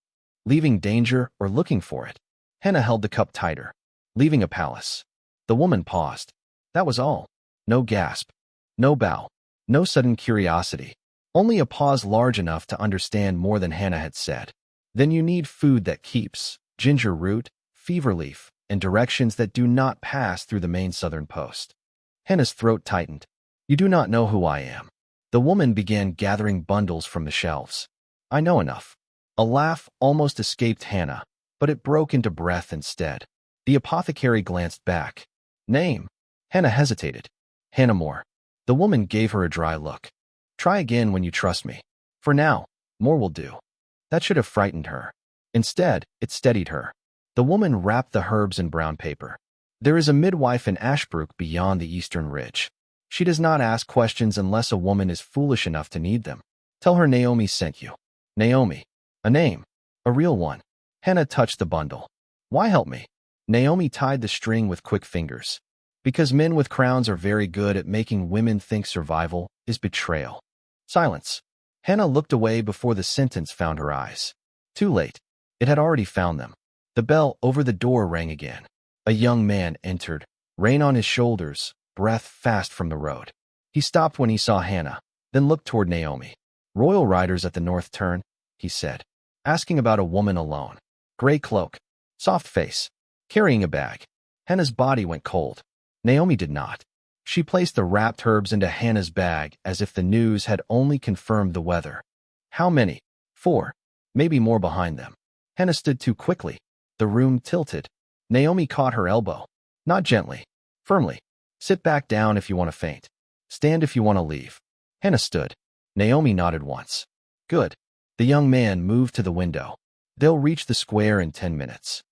"Leaving danger or looking for it?" Hannah held the cup tighter. "Leaving a palace." The woman paused. That was all. No gasp. No bow. No sudden curiosity. Only a pause large enough to understand more than Hannah had said. "Then you need food that keeps, ginger root, fever leaf, and directions that do not pass through the main southern post." Hannah's throat tightened. "You do not know who I am." The woman began gathering bundles from the shelves. "I know enough." A laugh almost escaped Hannah, but it broke into breath instead. The apothecary glanced back. "Name?" Hannah hesitated. "Hannah Moore." The woman gave her a dry look. "Try again when you trust me. For now, Moore will do." That should have frightened her. Instead, it steadied her. The woman wrapped the herbs in brown paper. "There is a midwife in Ashbrook beyond the eastern ridge. She does not ask questions unless a woman is foolish enough to need them. Tell her Naomi sent you." "Naomi. A name. A real one." Hannah touched the bundle. "Why help me?" Naomi tied the string with quick fingers. "Because men with crowns are very good at making women think survival is betrayal." Silence. Hannah looked away before the sentence found her eyes. Too late. It had already found them. The bell over the door rang again. A young man entered, rein on his shoulders, breath fast from the road. He stopped when he saw Hannah, then looked toward Naomi. "Royal riders at the north turn," he said, asking about a woman alone. Gray cloak, soft face, carrying a bag. Hannah's body went cold. Naomi did not. She placed the wrapped herbs into Hannah's bag as if the news had only confirmed the weather. "How many?" "4. Maybe more behind them." Hannah stood too quickly. The room tilted. Naomi caught her elbow. Not gently. Firmly. "Sit back down if you want to faint. Stand if you want to leave." Hannah stood. Naomi nodded once. "Good." The young man moved to the window. "They'll reach the square in 10 minutes.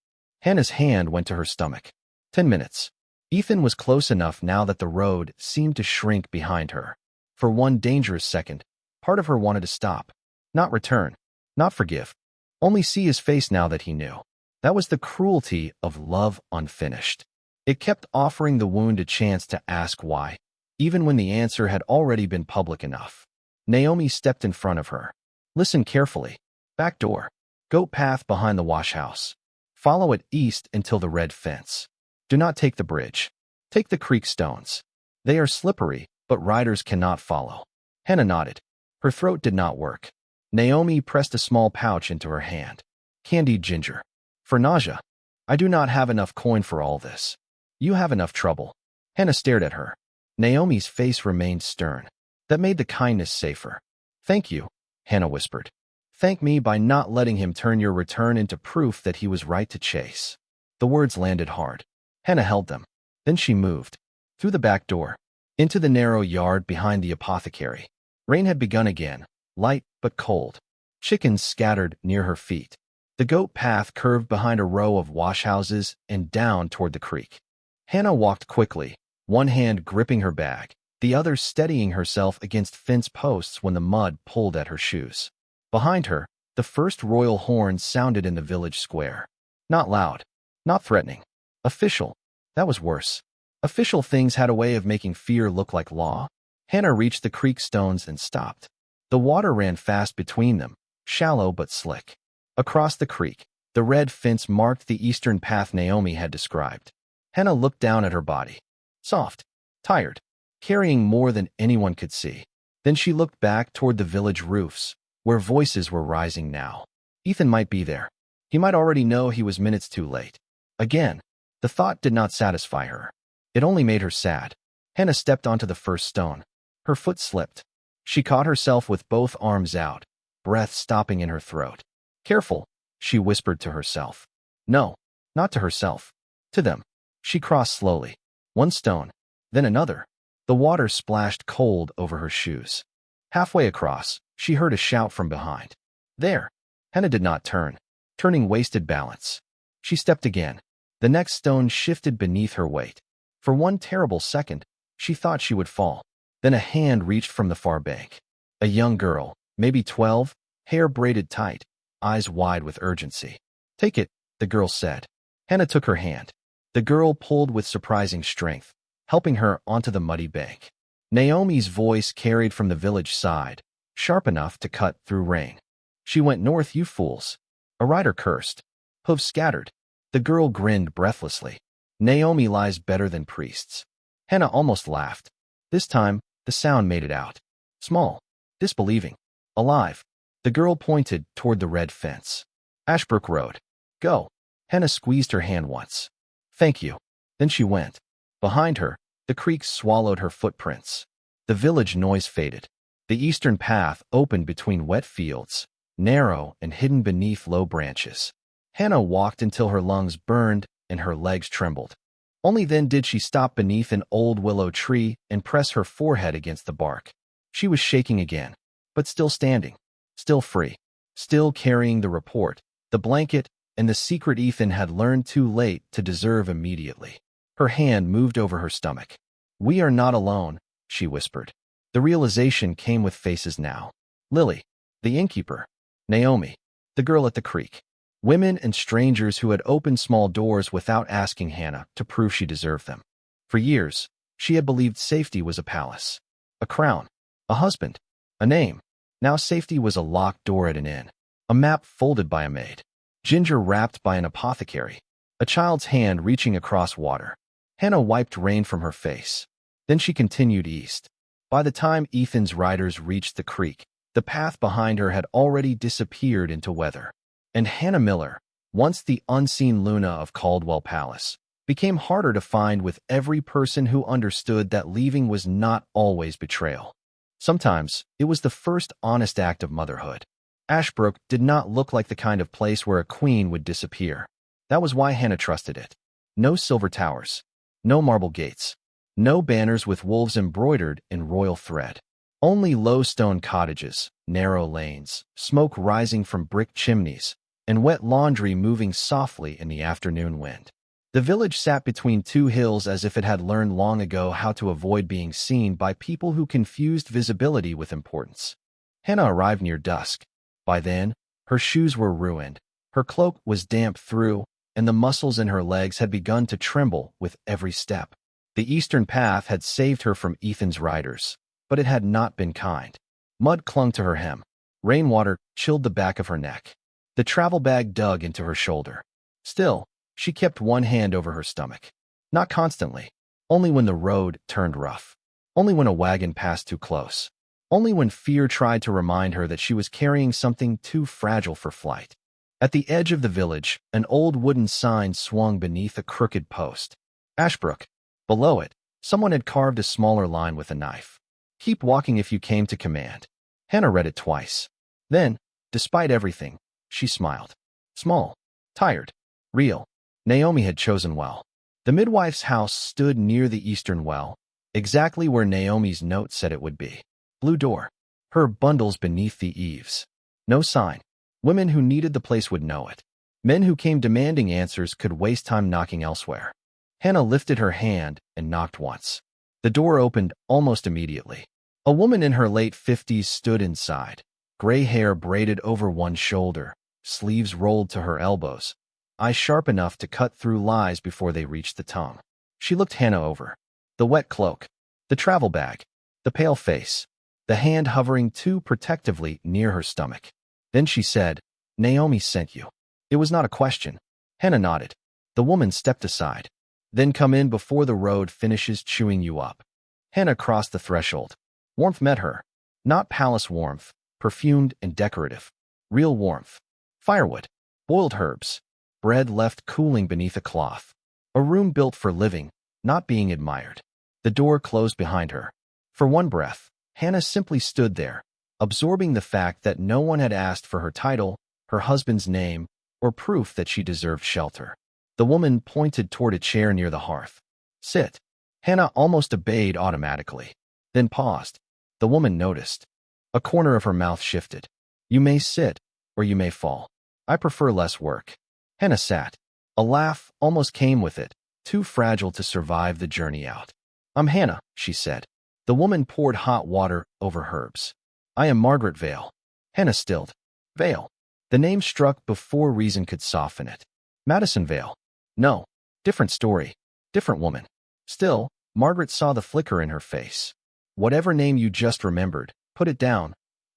Hannah's hand went to her stomach. 10 minutes. Ethan was close enough now that the road seemed to shrink behind her. For one dangerous second, part of her wanted to stop. Not return. Not forgive. Only see his face now that he knew. That was the cruelty of love unfinished. It kept offering the wound a chance to ask why, even when the answer had already been public enough. Naomi stepped in front of her. "Listen carefully. Back door. Goat path behind the wash house. Follow it east until the red fence. Do not take the bridge. Take the creek stones. They are slippery, but riders cannot follow." Hannah nodded. Her throat did not work. Naomi pressed a small pouch into her hand. "Candied ginger. For nausea. I do not have enough coin for all this. You have enough trouble." Hannah stared at her. Naomi's face remained stern. That made the kindness safer. "Thank you," Hannah whispered. "Thank me by not letting him turn your return into proof that he was right to chase." The words landed hard. Hannah held them. Then she moved. Through the back door. Into the narrow yard behind the apothecary. Rain had begun again, light but cold. Chickens scattered near her feet. The goat path curved behind a row of washhouses and down toward the creek. Hannah walked quickly, one hand gripping her bag, the other steadying herself against fence posts when the mud pulled at her shoes. Behind her, the first royal horn sounded in the village square. Not loud, not threatening. Official. That was worse. Official things had a way of making fear look like law. Hannah reached the creek stones and stopped. The water ran fast between them, shallow but slick. Across the creek, the red fence marked the eastern path Naomi had described. Hannah looked down at her body. Soft, tired, carrying more than anyone could see. Then she looked back toward the village roofs, where voices were rising now. Ethan might be there. He might already know he was minutes too late. Again, the thought did not satisfy her. It only made her sad. Hannah stepped onto the first stone. Her foot slipped. She caught herself with both arms out, breath stopping in her throat. Careful, she whispered to herself. No, not to herself. To them. She crossed slowly. One stone, then another. The water splashed cold over her shoes. Halfway across, she heard a shout from behind. There! Hannah did not turn, turning wasted balance. She stepped again. The next stone shifted beneath her weight. For one terrible second, she thought she would fall. Then a hand reached from the far bank. A young girl, maybe 12, hair braided tight, eyes wide with urgency. Take it, the girl said. Hannah took her hand. The girl pulled with surprising strength, helping her onto the muddy bank. Naomi's voice carried from the village side, sharp enough to cut through rain. She went north, you fools. A rider cursed. Hooves scattered. The girl grinned breathlessly. Naomi lies better than priests. Hannah almost laughed. This time, the sound made it out. Small, disbelieving, alive. The girl pointed toward the red fence. Ashbrook Road. Go. Hannah squeezed her hand once. Thank you. Then she went. Behind her, the creek swallowed her footprints. The village noise faded. The eastern path opened between wet fields, narrow and hidden beneath low branches. Hannah walked until her lungs burned and her legs trembled. Only then did she stop beneath an old willow tree and press her forehead against the bark. She was shaking again, but still standing, still free, still carrying the report, the blanket, and the secret Ethan had learned too late to deserve immediately. Her hand moved over her stomach. We are not alone, she whispered. The realization came with faces now. Lily, the innkeeper, Naomi, the girl at the creek. Women and strangers who had opened small doors without asking Hannah to prove she deserved them. For years, she had believed safety was a palace, a crown, a husband, a name. Now safety was a locked door at an inn, a map folded by a maid, ginger wrapped by an apothecary, a child's hand reaching across water. Hannah wiped rain from her face. Then she continued east. By the time Ethan's riders reached the creek, the path behind her had already disappeared into weather. And Hannah Miller, once the unseen Luna of Caldwell Palace, became harder to find with every person who understood that leaving was not always betrayal. Sometimes, it was the first honest act of motherhood. Ashbrook did not look like the kind of place where a queen would disappear. That was why Hannah trusted it. No silver towers. No marble gates. No banners with wolves embroidered in royal thread. Only low stone cottages, narrow lanes, smoke rising from brick chimneys, and wet laundry moving softly in the afternoon wind. The village sat between two hills as if it had learned long ago how to avoid being seen by people who confused visibility with importance. Hannah arrived near dusk. By then, her shoes were ruined, her cloak was damp through, and the muscles in her legs had begun to tremble with every step. The eastern path had saved her from Ethan's riders, but it had not been kind. Mud clung to her hem. Rainwater chilled the back of her neck. The travel bag dug into her shoulder. Still, she kept one hand over her stomach. Not constantly. Only when the road turned rough. Only when a wagon passed too close. Only when fear tried to remind her that she was carrying something too fragile for flight. At the edge of the village, an old wooden sign swung beneath a crooked post. Ashbrook. Below it, someone had carved a smaller line with a knife. Keep walking if you came to command. Hannah read it twice. Then, despite everything, she smiled. Small, tired, real. Naomi had chosen well. The midwife's house stood near the eastern well, exactly where Naomi's note said it would be. Blue door. Her bundles beneath the eaves. No sign. Women who needed the place would know it. Men who came demanding answers could waste time knocking elsewhere. Hannah lifted her hand and knocked once. The door opened almost immediately. A woman in her late 50s stood inside, gray hair braided over one shoulder, sleeves rolled to her elbows, eyes sharp enough to cut through lies before they reached the tongue. She looked Hannah over. The wet cloak, the travel bag, the pale face, the hand hovering too protectively near her stomach. Then she said, Naomi sent you. It was not a question. Hannah nodded. The woman stepped aside. Then come in before the road finishes chewing you up. Hannah crossed the threshold. Warmth met her. Not palace warmth, perfumed and decorative. Real warmth. Firewood. Boiled herbs. Bread left cooling beneath a cloth. A room built for living, not being admired. The door closed behind her. For one breath, Hannah simply stood there, absorbing the fact that no one had asked for her title, her husband's name, or proof that she deserved shelter. The woman pointed toward a chair near the hearth. Sit. Hannah almost obeyed automatically, then paused. The woman noticed. A corner of her mouth shifted. You may sit, or you may fall. I prefer less work. Hannah sat. A laugh almost came with it, too fragile to survive the journey out. I'm Hannah, she said. The woman poured hot water over herbs. I am Margaret Vale. Hannah stilled. Vale. The name struck before reason could soften it. Madison Vale. No. Different story. Different woman. Still, Margaret saw the flicker in her face. Whatever name you just remembered, put it down,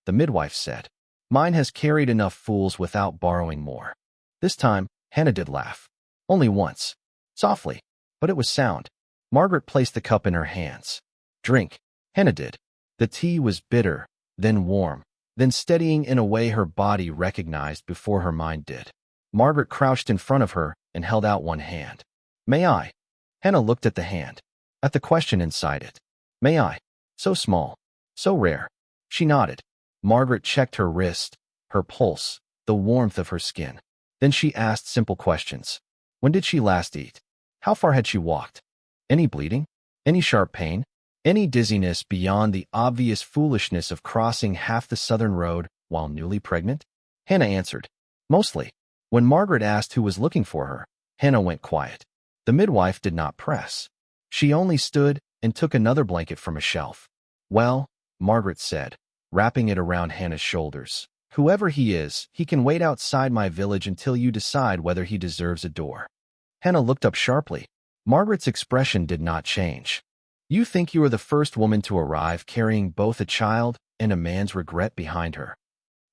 the midwife said. Mine has carried enough fools without borrowing more. This time, Hannah did laugh. Only once. Softly. But it was sound. Margaret placed the cup in her hands. Drink. Hannah did. The tea was bitter, then warm, then steadying in a way her body recognized before her mind did. Margaret crouched in front of her and held out one hand. May I? Hannah looked at the hand, at the question inside it. May I? So small, so rare. She nodded. Margaret checked her wrist, her pulse, the warmth of her skin. Then she asked simple questions. When did she last eat? How far had she walked? Any bleeding? Any sharp pain? Any dizziness beyond the obvious foolishness of crossing half the southern road while newly pregnant? Hannah answered. Mostly. When Margaret asked who was looking for her, Hannah went quiet. The midwife did not press. She only stood and took another blanket from a shelf. Well, Margaret said, wrapping it around Hannah's shoulders. Whoever he is, he can wait outside my village until you decide whether he deserves a door. Hannah looked up sharply. Margaret's expression did not change. You think you are the first woman to arrive carrying both a child and a man's regret behind her.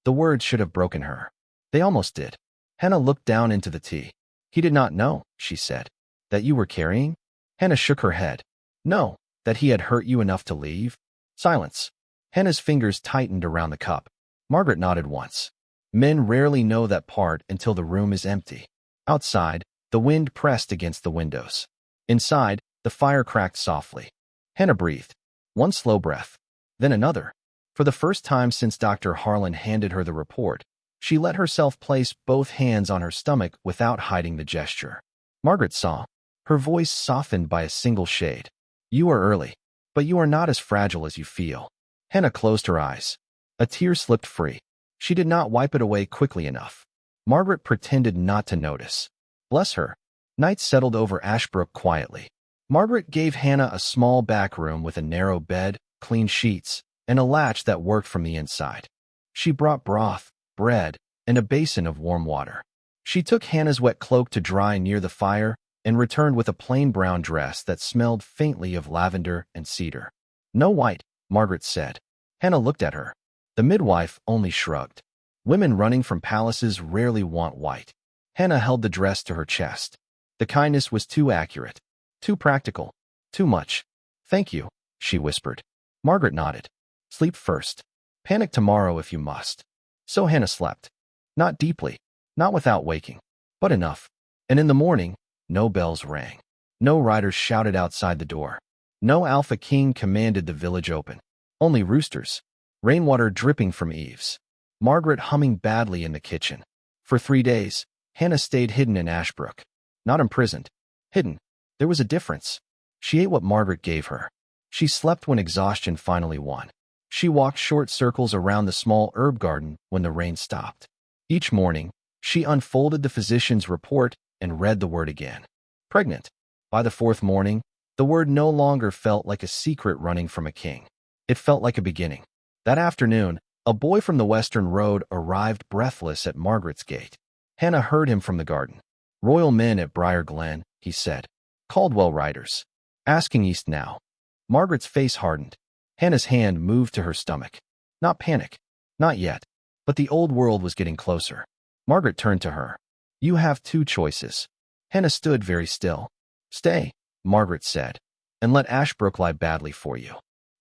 The words should have broken her. They almost did. Hannah looked down into the tea. He did not know, she said. That you were carrying? Hannah shook her head. No, that he had hurt you enough to leave? Silence. Hannah's fingers tightened around the cup. Margaret nodded once. Men rarely know that part until the room is empty. Outside, the wind pressed against the windows. Inside, the fire cracked softly. Hannah breathed. One slow breath. Then another. For the first time since Dr. Harlan handed her the report, she let herself place both hands on her stomach without hiding the gesture. Margaret saw. Her voice softened by a single shade. You are early, but you are not as fragile as you feel. Hannah closed her eyes. A tear slipped free. She did not wipe it away quickly enough. Margaret pretended not to notice. Bless her. Night settled over Ashbrook quietly. Margaret gave Hannah a small back room with a narrow bed, clean sheets, and a latch that worked from the inside. She brought broth, bread, and a basin of warm water. She took Hannah's wet cloak to dry near the fire and returned with a plain brown dress that smelled faintly of lavender and cedar. No white, Margaret said. Hannah looked at her. The midwife only shrugged. Women running from palaces rarely want white. Hannah held the dress to her chest. The kindness was too accurate, too practical, too much. Thank you, she whispered. Margaret nodded. Sleep first. Panic tomorrow if you must. So Hannah slept. Not deeply, not without waking, but enough. And in the morning, no bells rang. No riders shouted outside the door. No alpha king commanded the village open. Only roosters. Rainwater dripping from eaves. Margaret humming badly in the kitchen. For 3 days, Hannah stayed hidden in Ashbrook. Not imprisoned. Hidden. There was a difference. She ate what Margaret gave her. She slept when exhaustion finally won. She walked short circles around the small herb garden when the rain stopped. Each morning, she unfolded the physician's report and read the word again. Pregnant. By the 4th morning, the word no longer felt like a secret running from a king. It felt like a beginning. That afternoon, a boy from the western road arrived breathless at Margaret's gate. Hannah heard him from the garden. Royal men at Briar Glen, he said. Caldwell riders. Asking east now. Margaret's face hardened. Hannah's hand moved to her stomach. Not panic. Not yet. But the old world was getting closer. Margaret turned to her. You have 2 choices. Hannah stood very still. Stay, Margaret said. and let Ashbrook lie badly for you.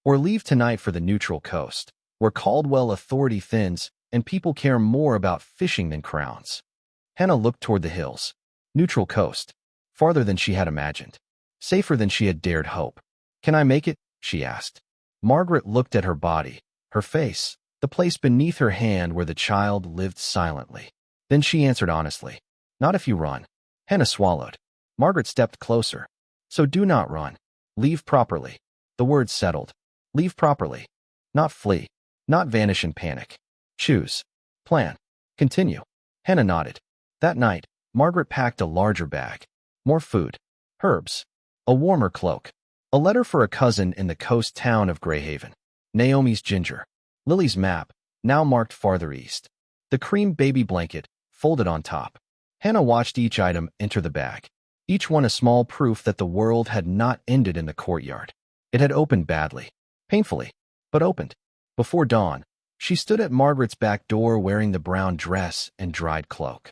Or leave tonight for the neutral coast, where Caldwell authority thins and people care more about fishing than crowns. Hannah looked toward the hills. Neutral coast. Farther than she had imagined. Safer than she had dared hope. Can I make it? She asked. Margaret looked at her body, her face, the place beneath her hand where the child lived silently. Then she answered honestly. Not if you run. Hannah swallowed. Margaret stepped closer. So do not run. Leave properly. The words settled. Leave properly. Not flee. Not vanish in panic. Choose. Plan. Continue. Hannah nodded. That night, Margaret packed a larger bag. More food. Herbs. A warmer cloak. A letter for a cousin in the coast town of Greyhaven. Naomi's ginger. Lily's map, now marked farther east. The cream baby blanket, folded on top. Hannah watched each item enter the bag. Each one a small proof that the world had not ended in the courtyard. It had opened badly. Painfully. But opened. Before dawn, she stood at Margaret's back door wearing the brown dress and dried cloak.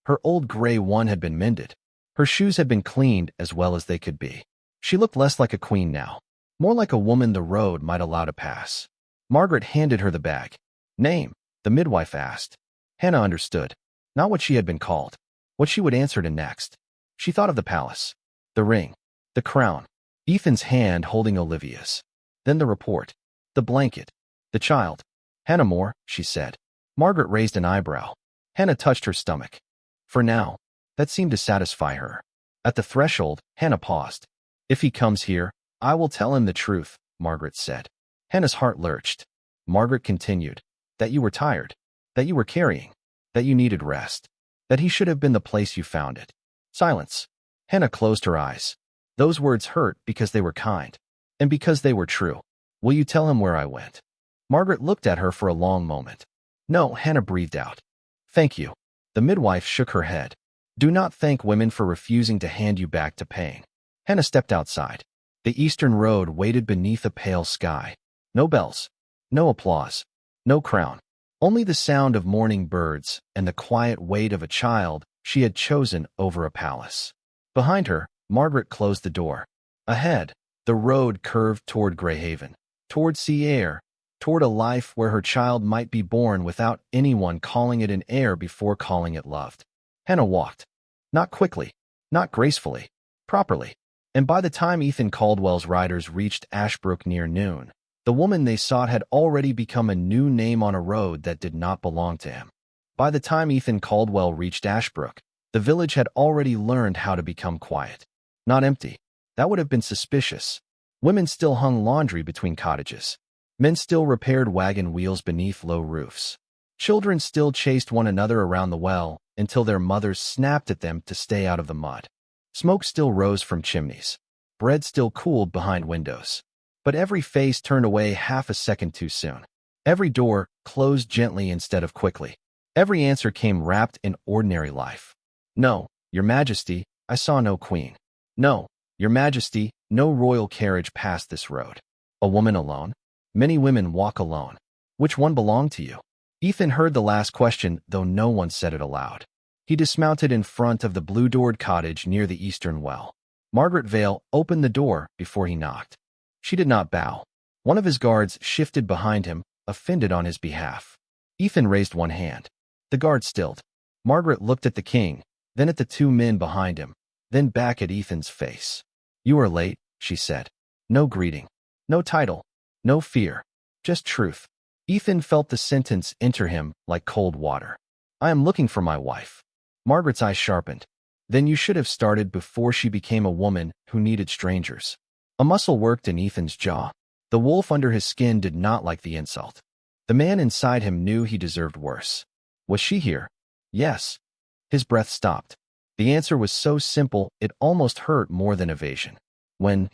Her old gray one had been mended. Her shoes had been cleaned as well as they could be. She looked less like a queen now, more like a woman the road might allow to pass. Margaret handed her the bag. Name, the midwife asked. Hannah understood. Not what she had been called. What she would answer to next. She thought of the palace. The ring. The crown. Ethan's hand holding Olivia's. Then the report. The blanket. The child. Hannah Moore, she said. Margaret raised an eyebrow. Hannah touched her stomach. For now, that seemed to satisfy her. At the threshold, Hannah paused. If he comes here, I will tell him the truth, Margaret said. Hannah's heart lurched. Margaret continued. That you were tired. That you were carrying. That you needed rest. That he should have been the place you found it. Silence. Hannah closed her eyes. Those words hurt because they were kind. And because they were true. Will you tell him where I went? Margaret looked at her for a long moment. No, Hannah breathed out. Thank you. The midwife shook her head. Do not thank women for refusing to hand you back to pain. Hannah stepped outside. The eastern road waited beneath a pale sky. No bells. No applause. No crown. Only the sound of morning birds and the quiet weight of a child she had chosen over a palace. Behind her, Margaret closed the door. Ahead, the road curved toward Greyhaven, toward sea air, toward a life where her child might be born without anyone calling it an heir before calling it loved. Hannah walked. Not quickly, not gracefully, properly. And by the time Ethan Caldwell's riders reached Ashbrook near noon, the woman they sought had already become a new name on a road that did not belong to him. By the time Ethan Caldwell reached Ashbrook, the village had already learned how to become quiet. Not empty. That would have been suspicious. Women still hung laundry between cottages. Men still repaired wagon wheels beneath low roofs. Children still chased one another around the well until their mothers snapped at them to stay out of the mud. Smoke still rose from chimneys. Bread still cooled behind windows. But every face turned away half a second too soon. Every door closed gently instead of quickly. Every answer came wrapped in ordinary life. No, Your Majesty, I saw no queen. No, Your Majesty, no royal carriage passed this road. A woman alone? Many women walk alone. Which one belonged to you? Ethan heard the last question, though no one said it aloud. He dismounted in front of the blue-doored cottage near the eastern well. Margaret Vale opened the door before he knocked. She did not bow. One of his guards shifted behind him, offended on his behalf. Ethan raised one hand. The guard stilled. Margaret looked at the king, then at the two men behind him, then back at Ethan's face. You are late, she said. No greeting. No title. No fear. Just truth. Ethan felt the sentence enter him like cold water. I am looking for my wife. Margaret's eyes sharpened. Then you should have started before she became a woman who needed strangers. A muscle worked in Ethan's jaw. The wolf under his skin did not like the insult. The man inside him knew he deserved worse. Was she here? Yes. His breath stopped. The answer was so simple it almost hurt more than evasion. When?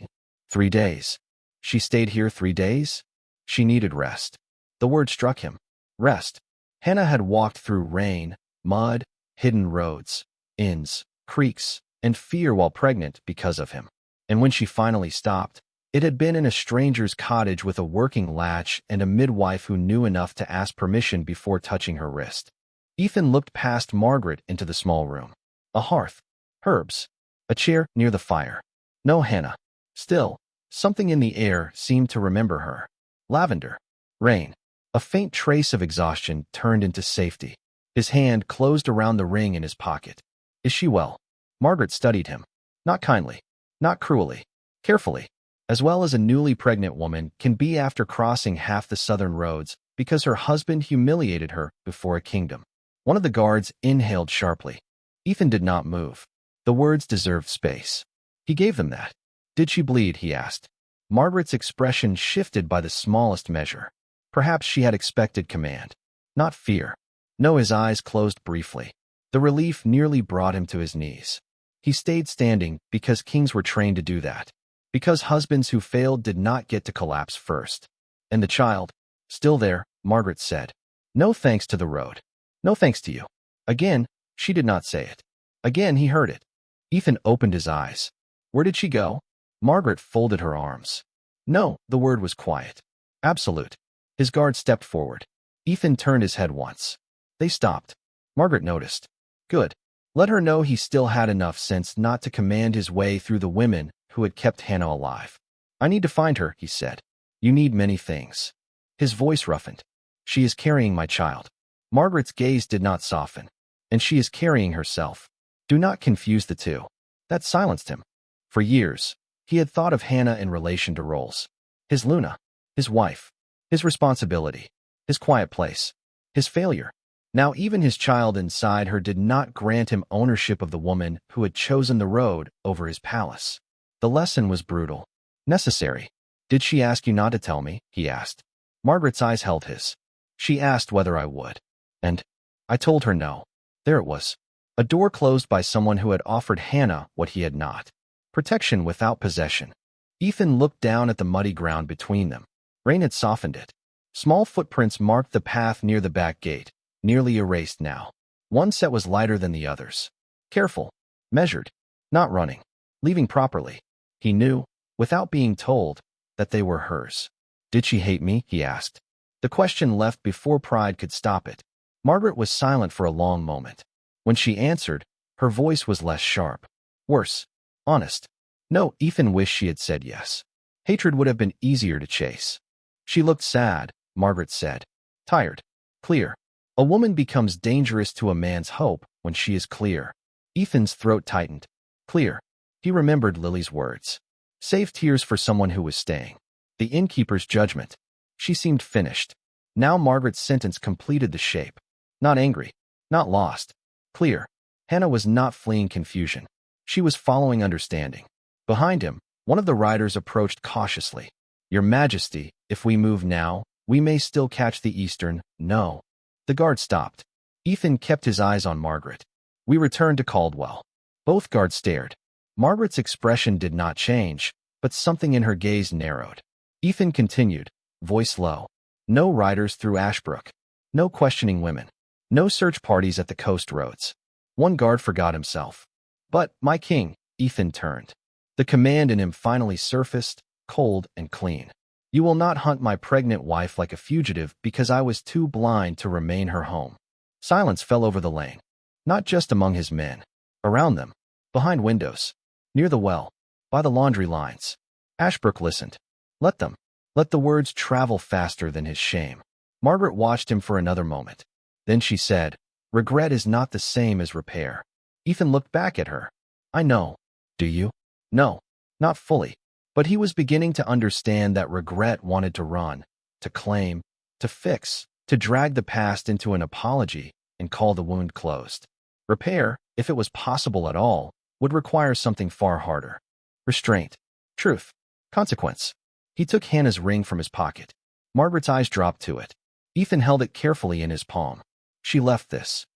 3 days. She stayed here 3 days? She needed rest. The word struck him. Rest. Hannah had walked through rain, mud, hidden roads, inns, creeks, and fear while pregnant because of him. And when she finally stopped, it had been in a stranger's cottage with a working latch and a midwife who knew enough to ask permission before touching her wrist. Ethan looked past Margaret into the small room. A hearth. Herbs. A chair near the fire. No Hannah. Still. Something in the air seemed to remember her. Lavender. Rain. A faint trace of exhaustion turned into safety. His hand closed around the ring in his pocket. Is she well? Margaret studied him. Not kindly. Not cruelly. Carefully. As well as a newly pregnant woman can be after crossing half the southern roads because her husband humiliated her before a kingdom. One of the guards inhaled sharply. Ethan did not move. The words deserved space. He gave them that. Did she bleed? He asked. Margaret's expression shifted by the smallest measure. Perhaps she had expected command. Not fear. No, his eyes closed briefly. The relief nearly brought him to his knees. He stayed standing because kings were trained to do that. Because husbands who failed did not get to collapse first. And the child? Still there, Margaret said. No thanks to the road. No thanks to you. Again, she did not say it. Again, he heard it. Ethan opened his eyes. Where did she go? Margaret folded her arms. No, the word was quiet. Absolute. His guard stepped forward. Ethan turned his head once. They stopped. Margaret noticed. Good. Let her know he still had enough sense not to command his way through the women who had kept Hannah alive. I need to find her, he said. You need many things. His voice roughened. She is carrying my child. Margaret's gaze did not soften. And she is carrying herself. Do not confuse the two. That silenced him. For years, he had thought of Hannah in relation to roles. His Luna. His wife. His responsibility. His quiet place. His failure. Now even his child inside her did not grant him ownership of the woman who had chosen the road over his palace. The lesson was brutal. Necessary. Did she ask you not to tell me? He asked. Margaret's eyes held his. She asked whether I would. And I told her no. There it was. A door closed by someone who had offered Hannah what he had not. Protection without possession. Ethan looked down at the muddy ground between them. Rain had softened it. Small footprints marked the path near the back gate, nearly erased now. One set was lighter than the others. Careful. Measured. Not running. Leaving properly. He knew, without being told, that they were hers. Did she hate me? He asked. The question left before pride could stop it. Margaret was silent for a long moment. When she answered, her voice was less sharp. Worse. Honest. No, Ethan wished she had said yes. Hatred would have been easier to chase. She looked sad, Margaret said. Tired. Clear. A woman becomes dangerous to a man's hope when she is clear. Ethan's throat tightened. Clear. He remembered Lily's words. Save tears for someone who was staying. The innkeeper's judgment. She seemed finished. Now Margaret's sentence completed the shape. Not angry. Not lost. Clear. Hannah was not fleeing confusion. She was following understanding. Behind him, one of the riders approached cautiously. Your Majesty, if we move now, we may still catch the eastern. No. The guard stopped. Ethan kept his eyes on Margaret. We returned to Caldwell. Both guards stared. Margaret's expression did not change, but something in her gaze narrowed. Ethan continued, voice low. No riders through Ashbrook. No questioning women. No search parties at the coast roads. One guard forgot himself. But, my king, Ethan turned. The command in him finally surfaced, cold and clean. You will not hunt my pregnant wife like a fugitive because I was too blind to remain her home. Silence fell over the lane. Not just among his men. Around them. Behind windows. Near the well. By the laundry lines. Ashbrook listened. Let them. Let the words travel faster than his shame. Margaret watched him for another moment. Then she said, regret is not the same as repair. Ethan looked back at her. I know. Do you? No. Not fully. But he was beginning to understand that regret wanted to run, to claim, to fix, to drag the past into an apology and call the wound closed. Repair, if it was possible at all, would require something far harder. Restraint. Truth. Consequence. He took Hannah's ring from his pocket. Margaret's eyes dropped to it. Ethan held it carefully in his palm. She left this.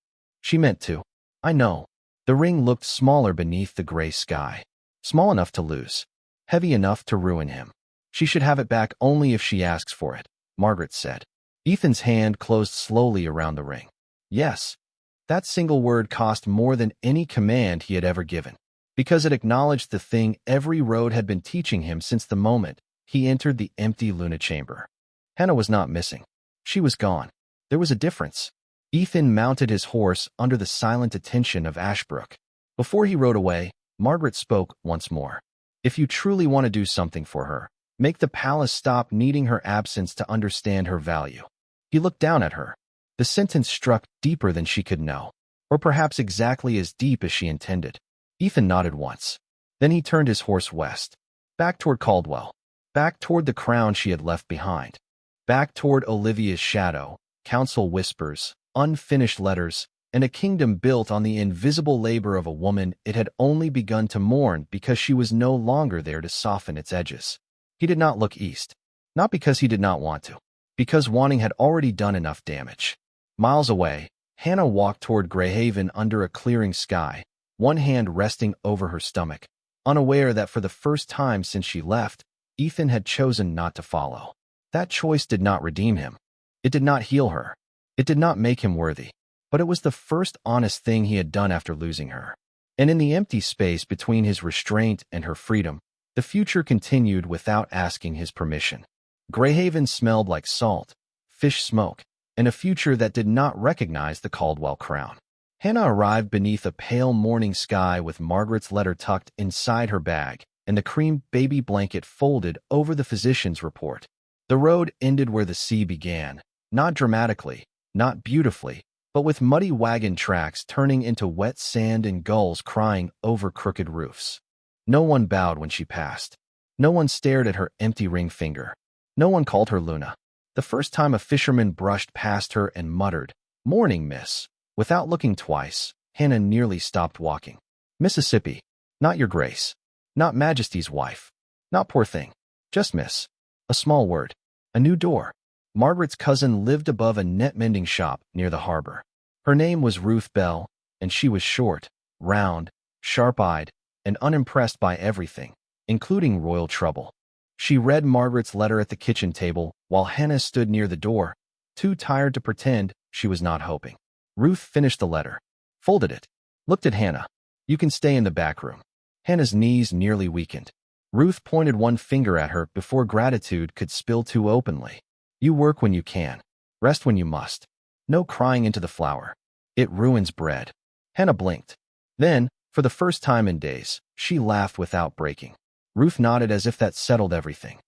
She meant to. I know. The ring looked smaller beneath the gray sky. Small enough to lose. Heavy enough to ruin him. She should have it back only if she asks for it, Margaret said. Ethan's hand closed slowly around the ring. Yes. That single word cost more than any command he had ever given, because it acknowledged the thing every road had been teaching him since the moment he entered the empty Luna chamber. Hannah was not missing. She was gone. There was a difference. Ethan mounted his horse under the silent attention of Ashbrook. Before he rode away, Margaret spoke once more. If you truly want to do something for her, make the palace stop needing her absence to understand her value. He looked down at her. The sentence struck deeper than she could know, or perhaps exactly as deep as she intended. Ethan nodded once. Then he turned his horse west, back toward Caldwell, back toward the crown she had left behind, back toward Olivia's shadow, council whispers, unfinished letters, and a kingdom built on the invisible labor of a woman it had only begun to mourn because she was no longer there to soften its edges. He did not look east, not because he did not want to, because wanting had already done enough damage. Miles away, Hannah walked toward Greyhaven under a clearing sky, one hand resting over her stomach, unaware that for the first time since she left, Ethan had chosen not to follow. That choice did not redeem him. It did not heal her. It did not make him worthy. But it was the first honest thing he had done after losing her. And in the empty space between his restraint and her freedom, the future continued without asking his permission. Greyhaven smelled like salt, fish smoke, and a future that did not recognize the Caldwell crown. Hannah arrived beneath a pale morning sky with Margaret's letter tucked inside her bag and the cream baby blanket folded over the physician's report. The road ended where the sea began, not dramatically, not beautifully, but with muddy wagon tracks turning into wet sand and gulls crying over crooked roofs. No one bowed when she passed. No one stared at her empty ring finger. No one called her Luna. The first time a fisherman brushed past her and muttered, "Morning, miss." Without looking twice, Hannah nearly stopped walking. Mississippi. Not your grace. Not Majesty's wife. Not poor thing. Just miss. A small word. A new door. Margaret's cousin lived above a net-mending shop near the harbor. Her name was Ruth Bell, and she was short, round, sharp-eyed, and unimpressed by everything, including royal trouble. She read Margaret's letter at the kitchen table while Hannah stood near the door, too tired to pretend she was not hoping. Ruth finished the letter, folded it, looked at Hannah. "You can stay in the back room." Hannah's knees nearly weakened. Ruth pointed one finger at her before gratitude could spill too openly. "You work when you can. Rest when you must. No crying into the flour. It ruins bread." Hannah blinked. Then, for the first time in days, she laughed without breaking. Ruth nodded as if that settled everything.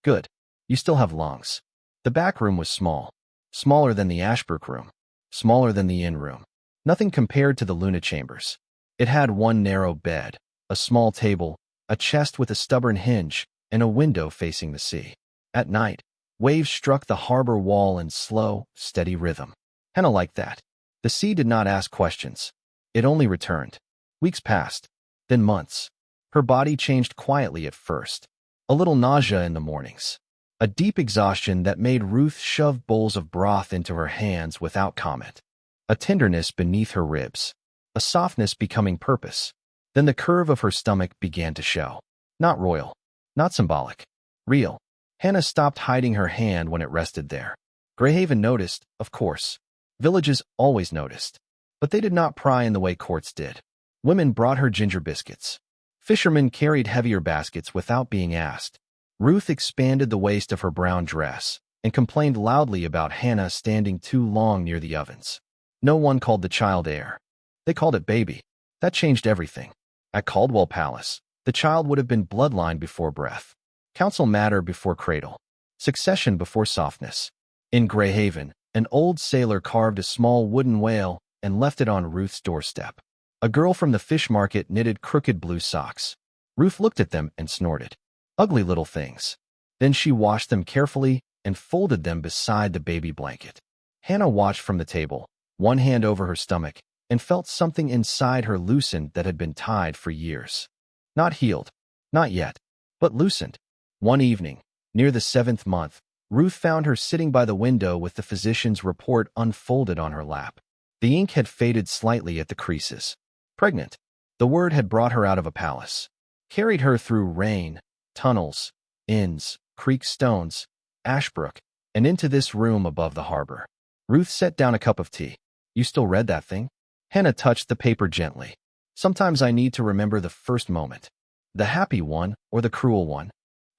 "Good. You still have lungs." The back room was small. Smaller than the Ashbrook room. Smaller than the inn room. Nothing compared to the Luna chambers. It had one narrow bed, a small table, a chest with a stubborn hinge, and a window facing the sea. At night, waves struck the harbor wall in slow, steady rhythm. Hannah liked that. The sea did not ask questions. It only returned. Weeks passed, then months. Her body changed quietly at first. A little nausea in the mornings. A deep exhaustion that made Ruth shove bowls of broth into her hands without comment. A tenderness beneath her ribs. A softness becoming purpose. Then the curve of her stomach began to show. Not royal. Not symbolic. Real. Hannah stopped hiding her hand when it rested there. Greyhaven noticed, of course. Villages always noticed. But they did not pry in the way courts did. Women brought her ginger biscuits. Fishermen carried heavier baskets without being asked. Ruth expanded the waist of her brown dress and complained loudly about Hannah standing too long near the ovens. No one called the child heir. They called it baby. That changed everything. At Caldwell Palace, the child would have been bloodline before breath. Council matter before cradle. Succession before softness. In Greyhaven, an old sailor carved a small wooden whale and left it on Ruth's doorstep. A girl from the fish market knitted crooked blue socks. Ruth looked at them and snorted. Ugly little things. Then she washed them carefully and folded them beside the baby blanket. Hannah watched from the table, one hand over her stomach, and felt something inside her loosened that had been tied for years. Not healed. Not yet. But loosened. One evening, near the 7th month, Ruth found her sitting by the window with the physician's report unfolded on her lap. The ink had faded slightly at the creases. Pregnant. The word had brought her out of a palace. Carried her through rain, tunnels, inns, creek stones, Ashbrook, and into this room above the harbor. Ruth set down a cup of tea. "You still read that thing?" Hannah touched the paper gently. "Sometimes I need to remember the first moment. The happy one or the cruel one."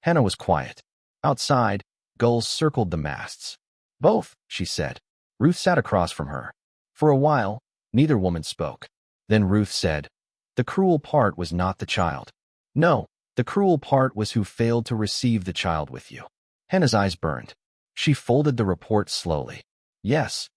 Hannah was quiet. Outside, gulls circled the masts. "Both," she said. Ruth sat across from her. For a while, neither woman spoke. Then Ruth said, "The cruel part was not the child." "No, The cruel part was who failed to receive the child with you. Hannah's eyes burned. She folded the report slowly. Yes.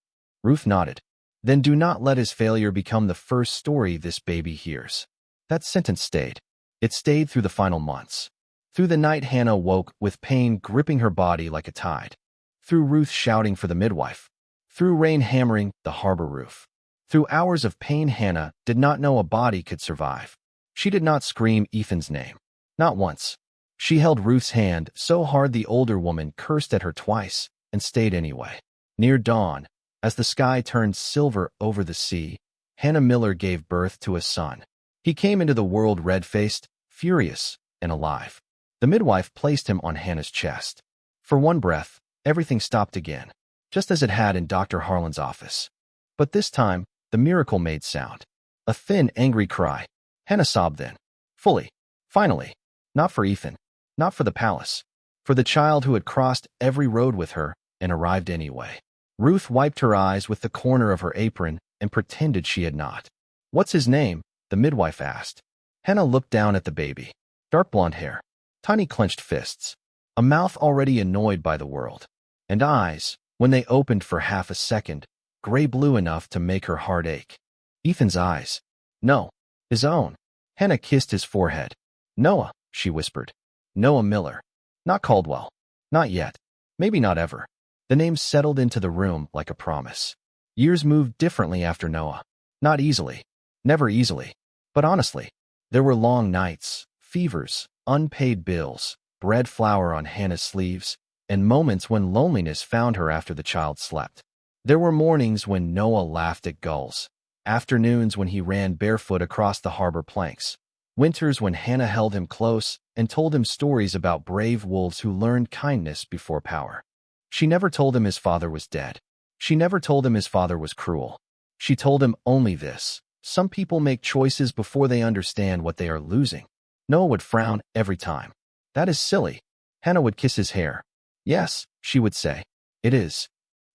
Ruth nodded. Then do not let his failure become the first story this baby hears. That sentence stayed. It stayed through the final months. Through the night Hannah woke with pain gripping her body like a tide. Through Ruth shouting for the midwife. Through rain hammering the harbor roof. Through hours of pain Hannah did not know a body could survive. She did not scream Ethan's name. Not once. She held Ruth's hand so hard the older woman cursed at her twice and stayed anyway. Near dawn, as the sky turned silver over the sea, Hannah Miller gave birth to a son. He came into the world red-faced, furious, and alive. The midwife placed him on Hannah's chest. For one breath, everything stopped again, just as it had in Dr. Harlan's office. But this time, the miracle made sound. A thin, angry cry. Hannah sobbed then. Fully. Finally. Not for Ethan. Not for the palace. For the child who had crossed every road with her and arrived anyway. Ruth wiped her eyes with the corner of her apron and pretended she had not. What's his name? The midwife asked. Hannah looked down at the baby. Dark blonde hair. Tiny clenched fists. A mouth already annoyed by the world. And eyes, when they opened for half a second, gray-blue enough to make her heart ache. Ethan's eyes. No. His own. Hannah kissed his forehead. Noah, she whispered. Noah Miller. Not Caldwell. Not yet. Maybe not ever. The name settled into the room like a promise. Years moved differently after Noah. Not easily. Never easily. But honestly, there were long nights, fevers, unpaid bills, bread flour on Hannah's sleeves, and moments when loneliness found her after the child slept. There were mornings when Noah laughed at gulls, afternoons when he ran barefoot across the harbor planks, winters when Hannah held him close and told him stories about brave wolves who learned kindness before power. She never told him his father was dead. She never told him his father was cruel. She told him only this: some people make choices before they understand what they are losing. Noah would frown every time. That is silly. Hannah would kiss his hair. Yes, she would say. It is.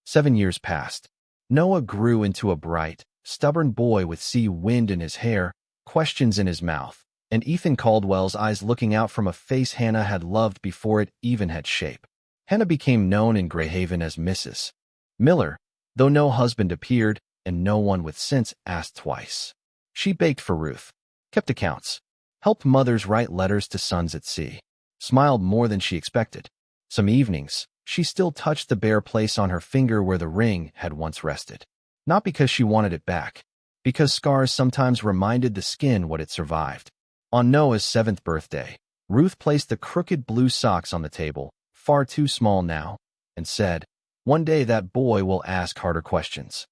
7 years passed. Noah grew into a bright, stubborn boy with sea wind in his hair, questions in his mouth, and Ethan Caldwell's eyes looking out from a face Hannah had loved before it even had shape. Hannah became known in Greyhaven as Mrs. Miller, though no husband appeared and no one with sense asked twice. She baked for Ruth, kept accounts, helped mothers write letters to sons at sea, smiled more than she expected. Some evenings, she still touched the bare place on her finger where the ring had once rested. Not because she wanted it back, because scars sometimes reminded the skin what it survived. On Noah's 7th birthday, Ruth placed the crooked blue socks on the table, far too small now, and said, "One day that boy will ask harder questions."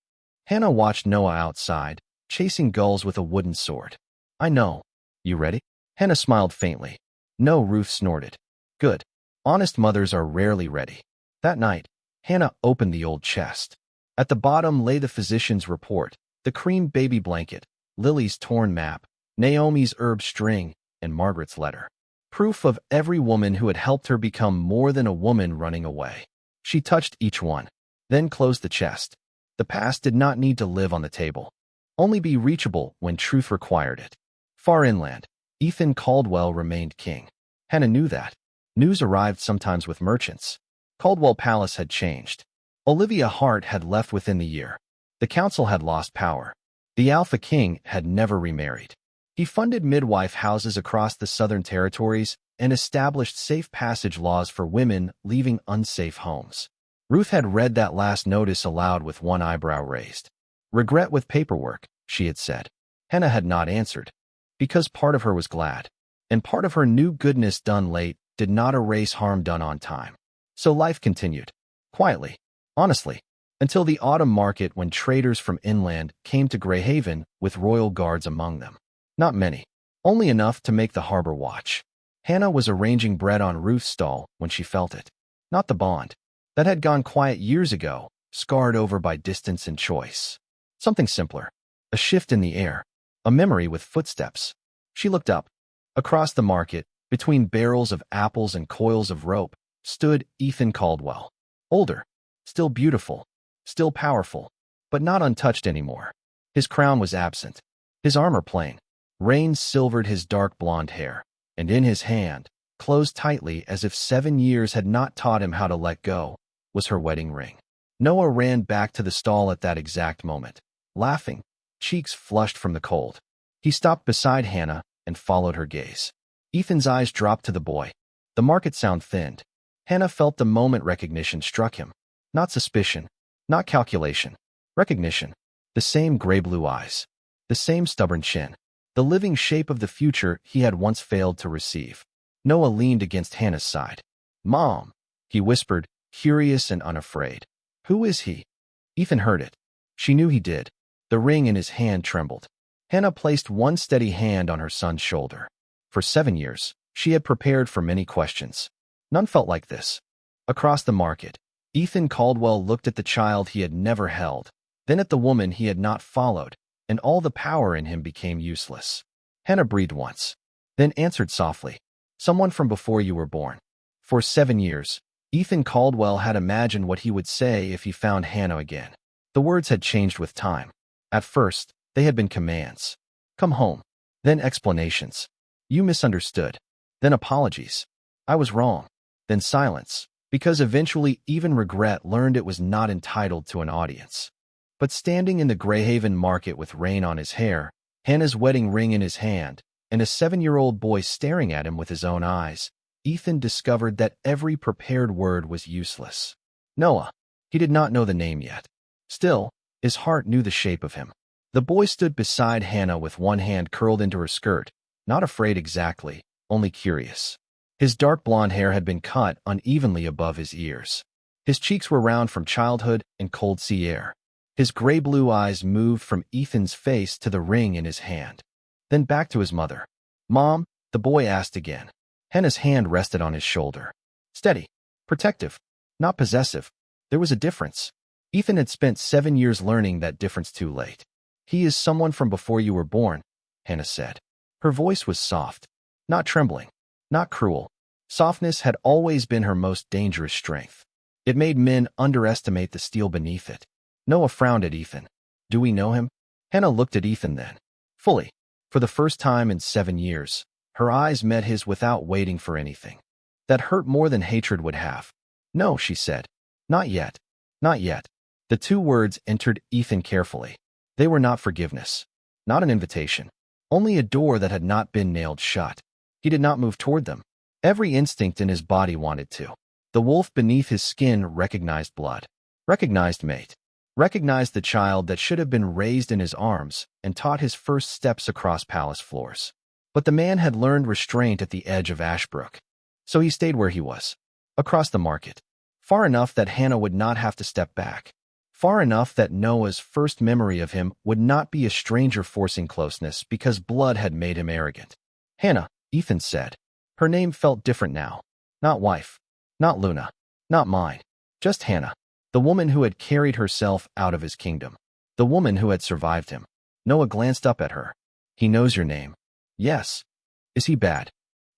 Hannah watched Noah outside, chasing gulls with a wooden sword. "I know. You ready?" Hannah smiled faintly. "No," Ruth snorted. "Good. Honest mothers are rarely ready." That night, Hannah opened the old chest. At the bottom lay the physician's report, the cream baby blanket, Lily's torn map, Naomi's herb string, and Margaret's letter. Proof of every woman who had helped her become more than a woman running away. She touched each one, then closed the chest. The past did not need to live on the table, only be reachable when truth required it. Far inland, Ethan Caldwell remained king. Hannah knew that. News arrived sometimes with merchants. Caldwell Palace had changed. Olivia Hart had left within the year. The council had lost power. The Alpha King had never remarried. He funded midwife houses across the Southern Territories and established safe passage laws for women leaving unsafe homes. Ruth had read that last notice aloud with one eyebrow raised. "Regret with paperwork," she had said. Hannah had not answered, because part of her was glad, and part of her knew goodness done late did not erase harm done on time. So life continued, quietly, honestly, until the autumn market when traders from inland came to Greyhaven with royal guards among them. Not many, only enough to make the harbor watch. Hannah was arranging bread on Ruth's stall when she felt it. Not the bond. That had gone quiet years ago, scarred over by distance and choice. Something simpler. A shift in the air. A memory with footsteps. She looked up. Across the market, between barrels of apples and coils of rope, stood Ethan Caldwell. Older. Still beautiful. Still powerful. But not untouched anymore. His crown was absent. His armor plain. Rain silvered his dark blonde hair. and in his hand, closed tightly as if 7 years had not taught him how to let go, was her wedding ring. Noah ran back to the stall at that exact moment, laughing, cheeks flushed from the cold. He stopped beside Hannah and followed her gaze. Ethan's eyes dropped to the boy. The market sound thinned. Hannah felt the moment recognition struck him. Not suspicion, not calculation. Recognition. The same gray-blue eyes. The same stubborn chin. The living shape of the future he had once failed to receive. Noah leaned against Hannah's side. "Mom," he whispered, curious and unafraid. "Who is he?" Ethan heard it. She knew he did. The ring in his hand trembled. Hannah placed one steady hand on her son's shoulder. For 7 years, she had prepared for many questions. None felt like this. Across the market, Ethan Caldwell looked at the child he had never held, then at the woman he had not followed, and all the power in him became useless. Hannah breathed once, then answered softly, "Someone from before you were born." For 7 years, Ethan Caldwell had imagined what he would say if he found Hannah again. The words had changed with time. At first, they had been commands. "Come home." Then explanations. "You misunderstood." Then apologies. "I was wrong." Then silence, because eventually even regret learned it was not entitled to an audience. But standing in the Greyhaven market with rain on his hair, Hannah's wedding ring in his hand, and a 7-year-old boy staring at him with his own eyes, Ethan discovered that every prepared word was useless. Noah. He did not know the name yet. Still, his heart knew the shape of him. The boy stood beside Hannah with one hand curled into her skirt, not afraid exactly, only curious. His dark blonde hair had been cut unevenly above his ears. His cheeks were round from childhood and cold sea air. His gray-blue eyes moved from Ethan's face to the ring in his hand, then back to his mother. "Mom?" the boy asked again. Hannah's hand rested on his shoulder. Steady, protective, not possessive. There was a difference. Ethan had spent 7 years learning that difference too late. "He is someone from before you were born," Hannah said. Her voice was soft, not trembling, not cruel. Softness had always been her most dangerous strength. It made men underestimate the steel beneath it. Noah frowned at Ethan. "Do we know him?" Hannah looked at Ethan then. Fully. For the first time in 7 years, her eyes met his without waiting for anything. That hurt more than hatred would have. "No," she said. "Not yet. Not yet." The two words entered Ethan carefully. They were not forgiveness. Not an invitation. Only a door that had not been nailed shut. He did not move toward them. Every instinct in his body wanted to. The wolf beneath his skin recognized blood. Recognized mate. Recognized the child that should have been raised in his arms and taught his first steps across palace floors. But the man had learned restraint at the edge of Ashbrook. So he stayed where he was. Across the market. Far enough that Hannah would not have to step back. Far enough that Noah's first memory of him would not be a stranger forcing closeness because blood had made him arrogant. "Hannah," Ethan said. Her name felt different now. Not wife. Not Luna. Not mine. Just Hannah. The woman who had carried herself out of his kingdom. The woman who had survived him. Noah glanced up at her. "He knows your name." "Yes." "Is he bad?"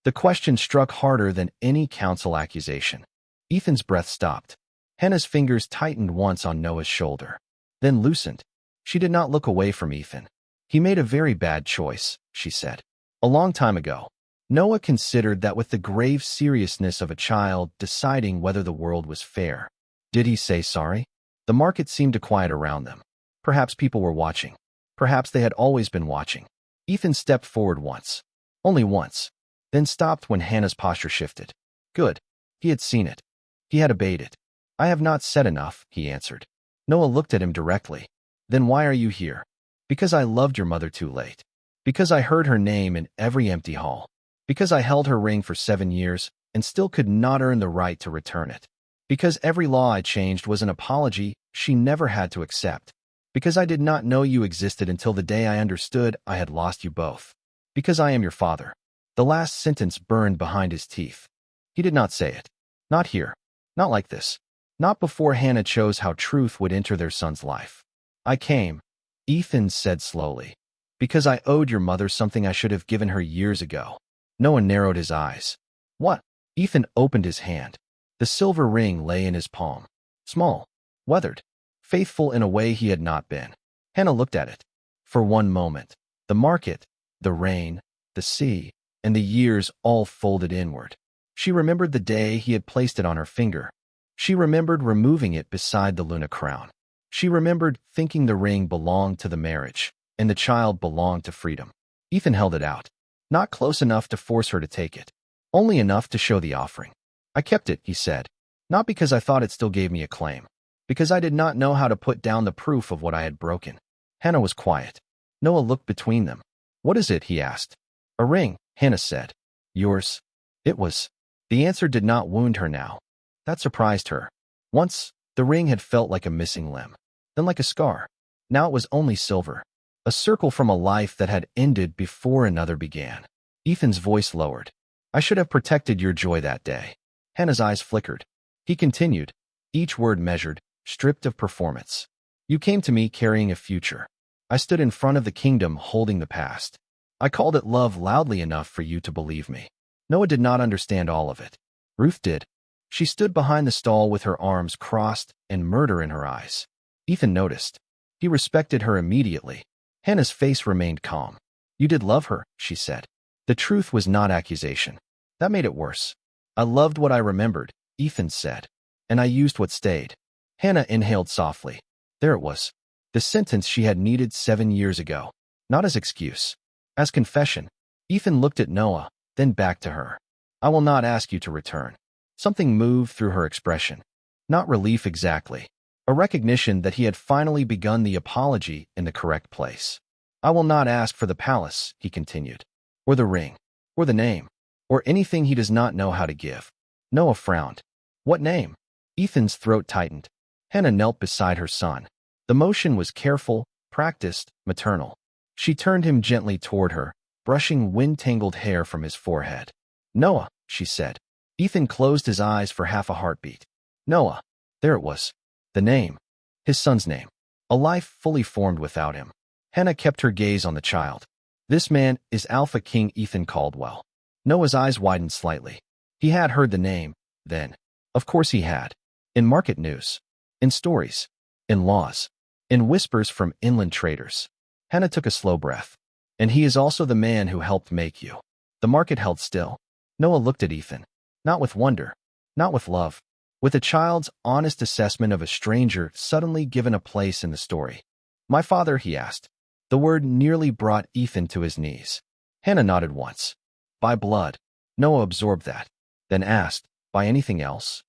The question struck harder than any counsel accusation. Ethan's breath stopped. Hannah's fingers tightened once on Noah's shoulder, then loosened. She did not look away from Ethan. "He made a very bad choice," she said. "A long time ago." Noah considered that with the grave seriousness of a child deciding whether the world was fair. Did he say sorry? The market seemed to quiet around them. Perhaps people were watching. Perhaps they had always been watching. Ethan stepped forward once. Only once. Then stopped when Hannah's posture shifted. Good. He had seen it. He had obeyed it. "I have not said enough," he answered. Noah looked at him directly. "Then why are you here?" "Because I loved your mother too late. Because I heard her name in every empty hall. Because I held her ring for 7 years and still could not earn the right to return it. Because every law I changed was an apology she never had to accept. Because I did not know you existed until the day I understood I had lost you both. Because I am your father." The last sentence burned behind his teeth. He did not say it. Not here. Not like this. Not before Hannah chose how truth would enter their son's life. "I came," Ethan said slowly, "because I owed your mother something I should have given her years ago." Noah narrowed his eyes. "What?" Ethan opened his hand. The silver ring lay in his palm. Small, weathered, faithful in a way he had not been. Hannah looked at it. For one moment. The market, the rain, the sea, and the years all folded inward. She remembered the day he had placed it on her finger. She remembered removing it beside the Luna crown. She remembered thinking the ring belonged to the marriage, and the child belonged to freedom. Ethan held it out. Not close enough to force her to take it. Only enough to show the offering. I kept it, he said. Not because I thought it still gave me a claim. Because I did not know how to put down the proof of what I had broken. Hannah was quiet. Noah looked between them. What is it, he asked. A ring, Hannah said. Yours? It was. The answer did not wound her now. That surprised her. Once, the ring had felt like a missing limb. Then like a scar. Now it was only silver. A circle from a life that had ended before another began. Ethan's voice lowered. I should have protected your joy that day. Hannah's eyes flickered. He continued, each word measured, stripped of performance. You came to me carrying a future. I stood in front of the kingdom holding the past. I called it love loudly enough for you to believe me. Noah did not understand all of it. Ruth did. She stood behind the stall with her arms crossed and murder in her eyes. Ethan noticed. He respected her immediately. Hannah's face remained calm. You did love her, she said. The truth was not accusation. That made it worse. I loved what I remembered, Ethan said. And I used what stayed. Hannah inhaled softly. There it was. The sentence she had needed 7 years ago. Not as excuse. As confession. Ethan looked at Noah, then back to her. I will not ask you to return. Something moved through her expression. Not relief exactly. A recognition that he had finally begun the apology in the correct place. I will not ask for the palace, he continued. Or the ring. Or the name. Or anything he does not know how to give. Noah frowned. What name? Ethan's throat tightened. Hannah knelt beside her son. The motion was careful, practiced, maternal. She turned him gently toward her, brushing wind-tangled hair from his forehead. Noah, she said. Ethan closed his eyes for half a heartbeat. Noah. There it was. The name. His son's name. A life fully formed without him. Hannah kept her gaze on the child. This man is Alpha King Ethan Caldwell. Noah's eyes widened slightly. He had heard the name, then. Of course he had. In market news. In stories. In laws. In whispers from inland traders. Hannah took a slow breath. And he is also the man who helped make you. The market held still. Noah looked at Ethan. Not with wonder. Not with love. With a child's honest assessment of a stranger suddenly given a place in the story. My father, he asked. The word nearly brought Ethan to his knees. Hannah nodded once. By blood. Noah absorbed that. Then asked, by anything else?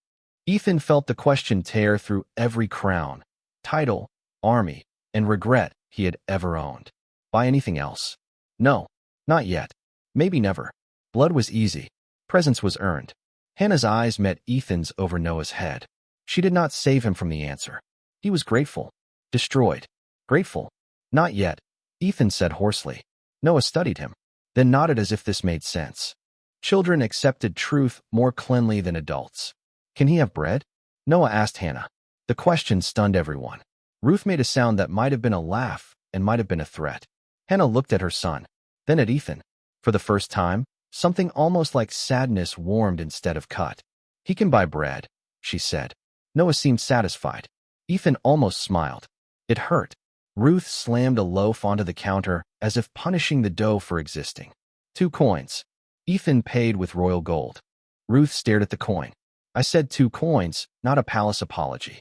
Ethan felt the question tear through every crown, title, army, and regret he had ever owned. By anything else? No, not yet. Maybe never. Blood was easy. Presence was earned. Hannah's eyes met Ethan's over Noah's head. She did not save him from the answer. He was grateful. Destroyed. Grateful. Not yet, Ethan said hoarsely. Noah studied him, then nodded as if this made sense. Children accepted truth more cleanly than adults. Can he have bread? Noah asked Hannah. The question stunned everyone. Ruth made a sound that might have been a laugh and might have been a threat. Hannah looked at her son, then at Ethan. For the first time, something almost like sadness warmed instead of cut. He can buy bread, she said. Noah seemed satisfied. Ethan almost smiled. It hurt. Ruth slammed a loaf onto the counter as if punishing the dough for existing. 2 coins. Ethan paid with royal gold. Ruth stared at the coin. I said 2 coins, not a palace apology.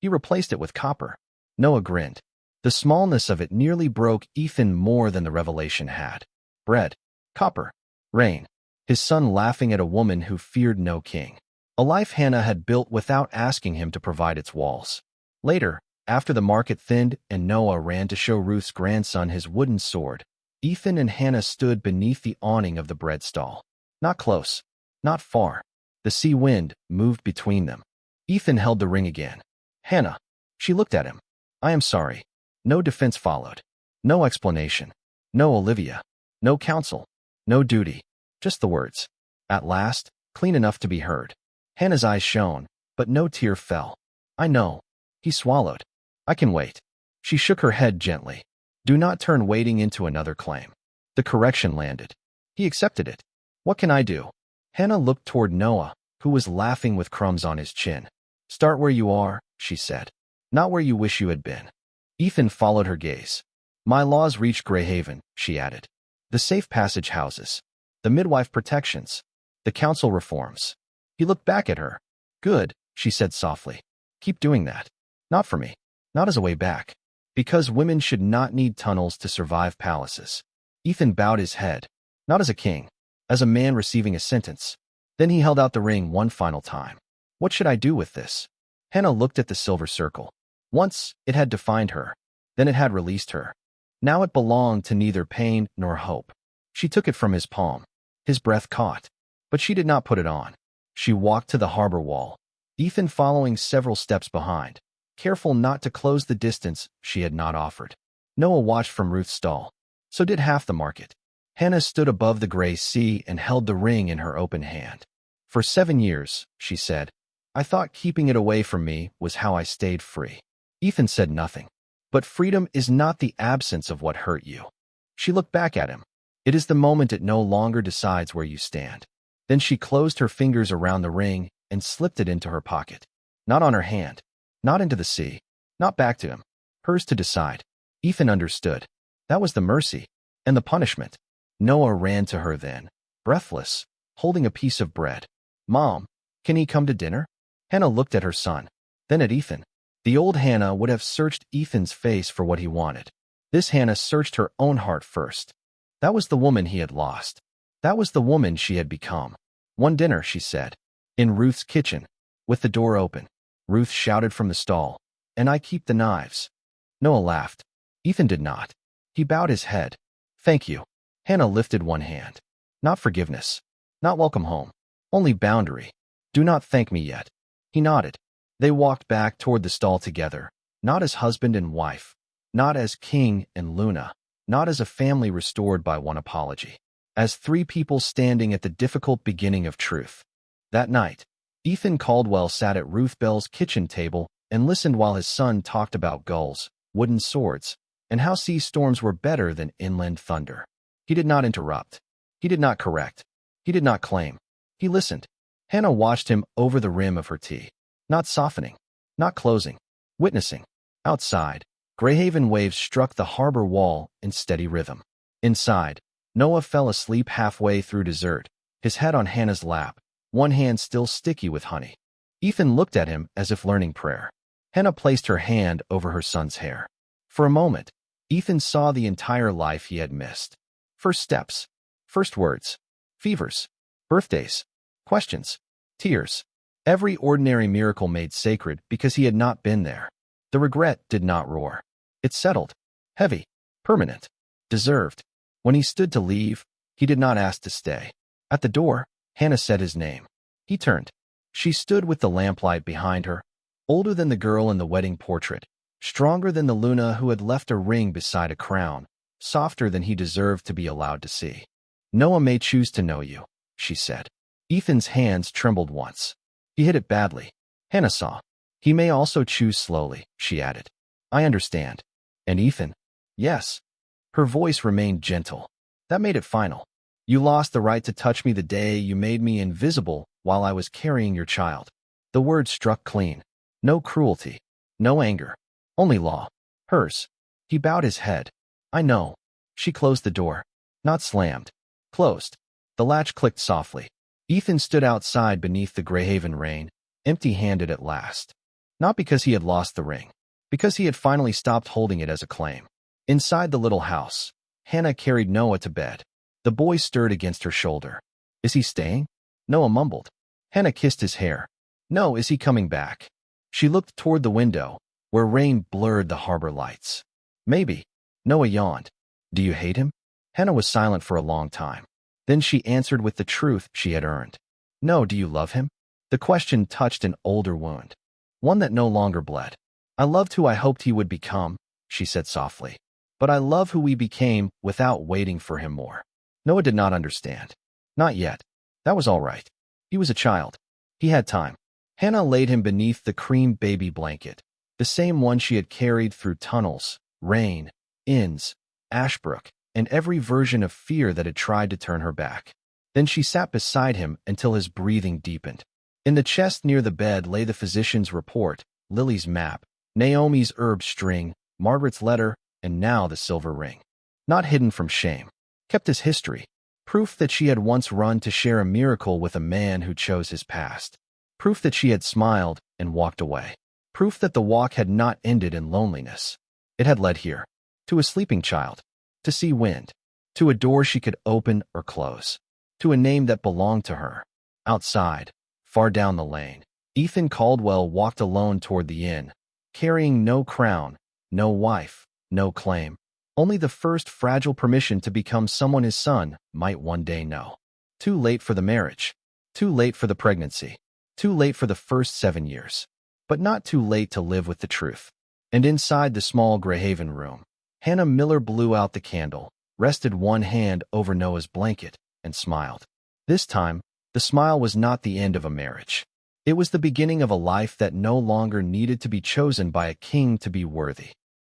He replaced it with copper. Noah grinned. The smallness of it nearly broke Ethan more than the revelation had. Bread. Copper. Rain. His son laughing at a woman who feared no king. A life Hannah had built without asking him to provide its walls. Later, after the market thinned and Noah ran to show Ruth's grandson his wooden sword, Ethan and Hannah stood beneath the awning of the bread stall. Not close. Not far. The sea wind moved between them. Ethan held the ring again. Hannah. She looked at him. I am sorry. No defense followed. No explanation. No Olivia. No counsel. No duty. Just the words. At last, clean enough to be heard. Hannah's eyes shone, but no tear fell. I know. He swallowed. I can wait. She shook her head gently. Do not turn waiting into another claim. The correction landed. He accepted it. What can I do? Hannah looked toward Noah, who was laughing with crumbs on his chin. Start where you are, she said. Not where you wish you had been. Ethan followed her gaze. My laws reached Greyhaven, she added. The safe passage houses. the midwife protections, the council reforms. He looked back at her. Good, she said softly. Keep doing that. Not for me. Not as a way back. Because women should not need tunnels to survive palaces. Ethan bowed his head. Not as a king. As a man receiving a sentence. Then he held out the ring one final time. What should I do with this? Hannah looked at the silver circle. Once, it had defined her. Then it had released her. Now it belonged to neither pain nor hope. She took it from his palm. His breath caught. But she did not put it on. She walked to the harbor wall, Ethan following several steps behind, careful not to close the distance she had not offered. Noah watched from Ruth's stall. So did half the market. Hannah stood above the gray sea and held the ring in her open hand. For 7 years, she said, I thought keeping it away from me was how I stayed free. Ethan said nothing. But freedom is not the absence of what hurt you. She looked back at him. It is the moment it no longer decides where you stand. Then she closed her fingers around the ring and slipped it into her pocket. Not on her hand. Not into the sea. Not back to him. Hers to decide. Ethan understood. That was the mercy. And the punishment. Noah ran to her then, breathless, holding a piece of bread. Mom, can he come to dinner? Hannah looked at her son. Then at Ethan. The old Hannah would have searched Ethan's face for what he wanted. This Hannah searched her own heart first. That was the woman he had lost. That was the woman she had become. One dinner, she said. In Ruth's kitchen, with the door open. Ruth shouted from the stall. And I keep the knives. Noah laughed. Ethan did not. He bowed his head. Thank you. Hannah lifted one hand. Not forgiveness. Not welcome home. Only boundary. Do not thank me yet. He nodded. They walked back toward the stall together, not as husband and wife, not as King and Luna, not as a family restored by one apology, as 3 people standing at the difficult beginning of truth. That night, Ethan Caldwell sat at Ruth Bell's kitchen table and listened while his son talked about gulls, wooden swords, and how sea storms were better than inland thunder. He did not interrupt. He did not correct. He did not claim. He listened. Hannah watched him over the rim of her tea. Not softening. Not closing. Witnessing. Outside, Greyhaven waves struck the harbor wall in steady rhythm. Inside, Noah fell asleep halfway through dessert, his head on Hannah's lap, one hand still sticky with honey. Ethan looked at him as if learning prayer. Hannah placed her hand over her son's hair. For a moment, Ethan saw the entire life he had missed. First steps. First words. Fevers. Birthdays. Questions. Tears. Every ordinary miracle made sacred because he had not been there. The regret did not roar. It settled. Heavy. Permanent. Deserved. When he stood to leave, he did not ask to stay. At the door, Hannah said his name. He turned. She stood with the lamplight behind her, older than the girl in the wedding portrait, stronger than the Luna who had left a ring beside a crown, softer than he deserved to be allowed to see. Noah may choose to know you, she said. Ethan's hands trembled once. He hit it badly. Hannah saw. He may also choose slowly, she added. I understand. And Ethan? Yes. Her voice remained gentle. That made it final. You lost the right to touch me the day you made me invisible while I was carrying your child. The word struck clean. No cruelty. No anger. Only law. Hers. He bowed his head. I know. She closed the door. Not slammed. Closed. The latch clicked softly. Ethan stood outside beneath the Greyhaven rain, empty-handed at last. Not because he had lost the ring. Because he had finally stopped holding it as a claim. Inside the little house, Hannah carried Noah to bed. The boy stirred against her shoulder. Is he staying? Noah mumbled. Hannah kissed his hair. No, is he coming back? She looked toward the window, where rain blurred the harbor lights. Maybe. Noah yawned. Do you hate him? Hannah was silent for a long time. Then she answered with the truth she had earned. No, do you love him? The question touched an older wound. One that no longer bled. I loved who I hoped he would become, she said softly. But I love who we became without waiting for him more. Noah did not understand. Not yet. That was all right. He was a child. He had time. Hannah laid him beneath the cream baby blanket, the same one she had carried through tunnels, rain, inns, Ashbrook, and every version of fear that had tried to turn her back. Then she sat beside him until his breathing deepened. In the chest near the bed lay the physician's report, Lily's map, Naomi's herb string, Margaret's letter, and now the silver ring. Not hidden from shame. Kept as history. Proof that she had once run to share a miracle with a man who chose his past. Proof that she had smiled and walked away. Proof that the walk had not ended in loneliness. It had led here, to a sleeping child, to see wind, to a door she could open or close, to a name that belonged to her. Outside, far down the lane, Ethan Caldwell walked alone toward the inn, carrying no crown, no wife, no claim, only the first fragile permission to become someone his son might one day know. Too late for the marriage, too late for the pregnancy, too late for the first 7 years, but not too late to live with the truth. And inside the small Greyhaven room, Hannah Miller blew out the candle, rested one hand over Noah's blanket, and smiled. This time, the smile was not the end of a marriage. It was the beginning of a life that no longer needed to be chosen by a king to be worthy.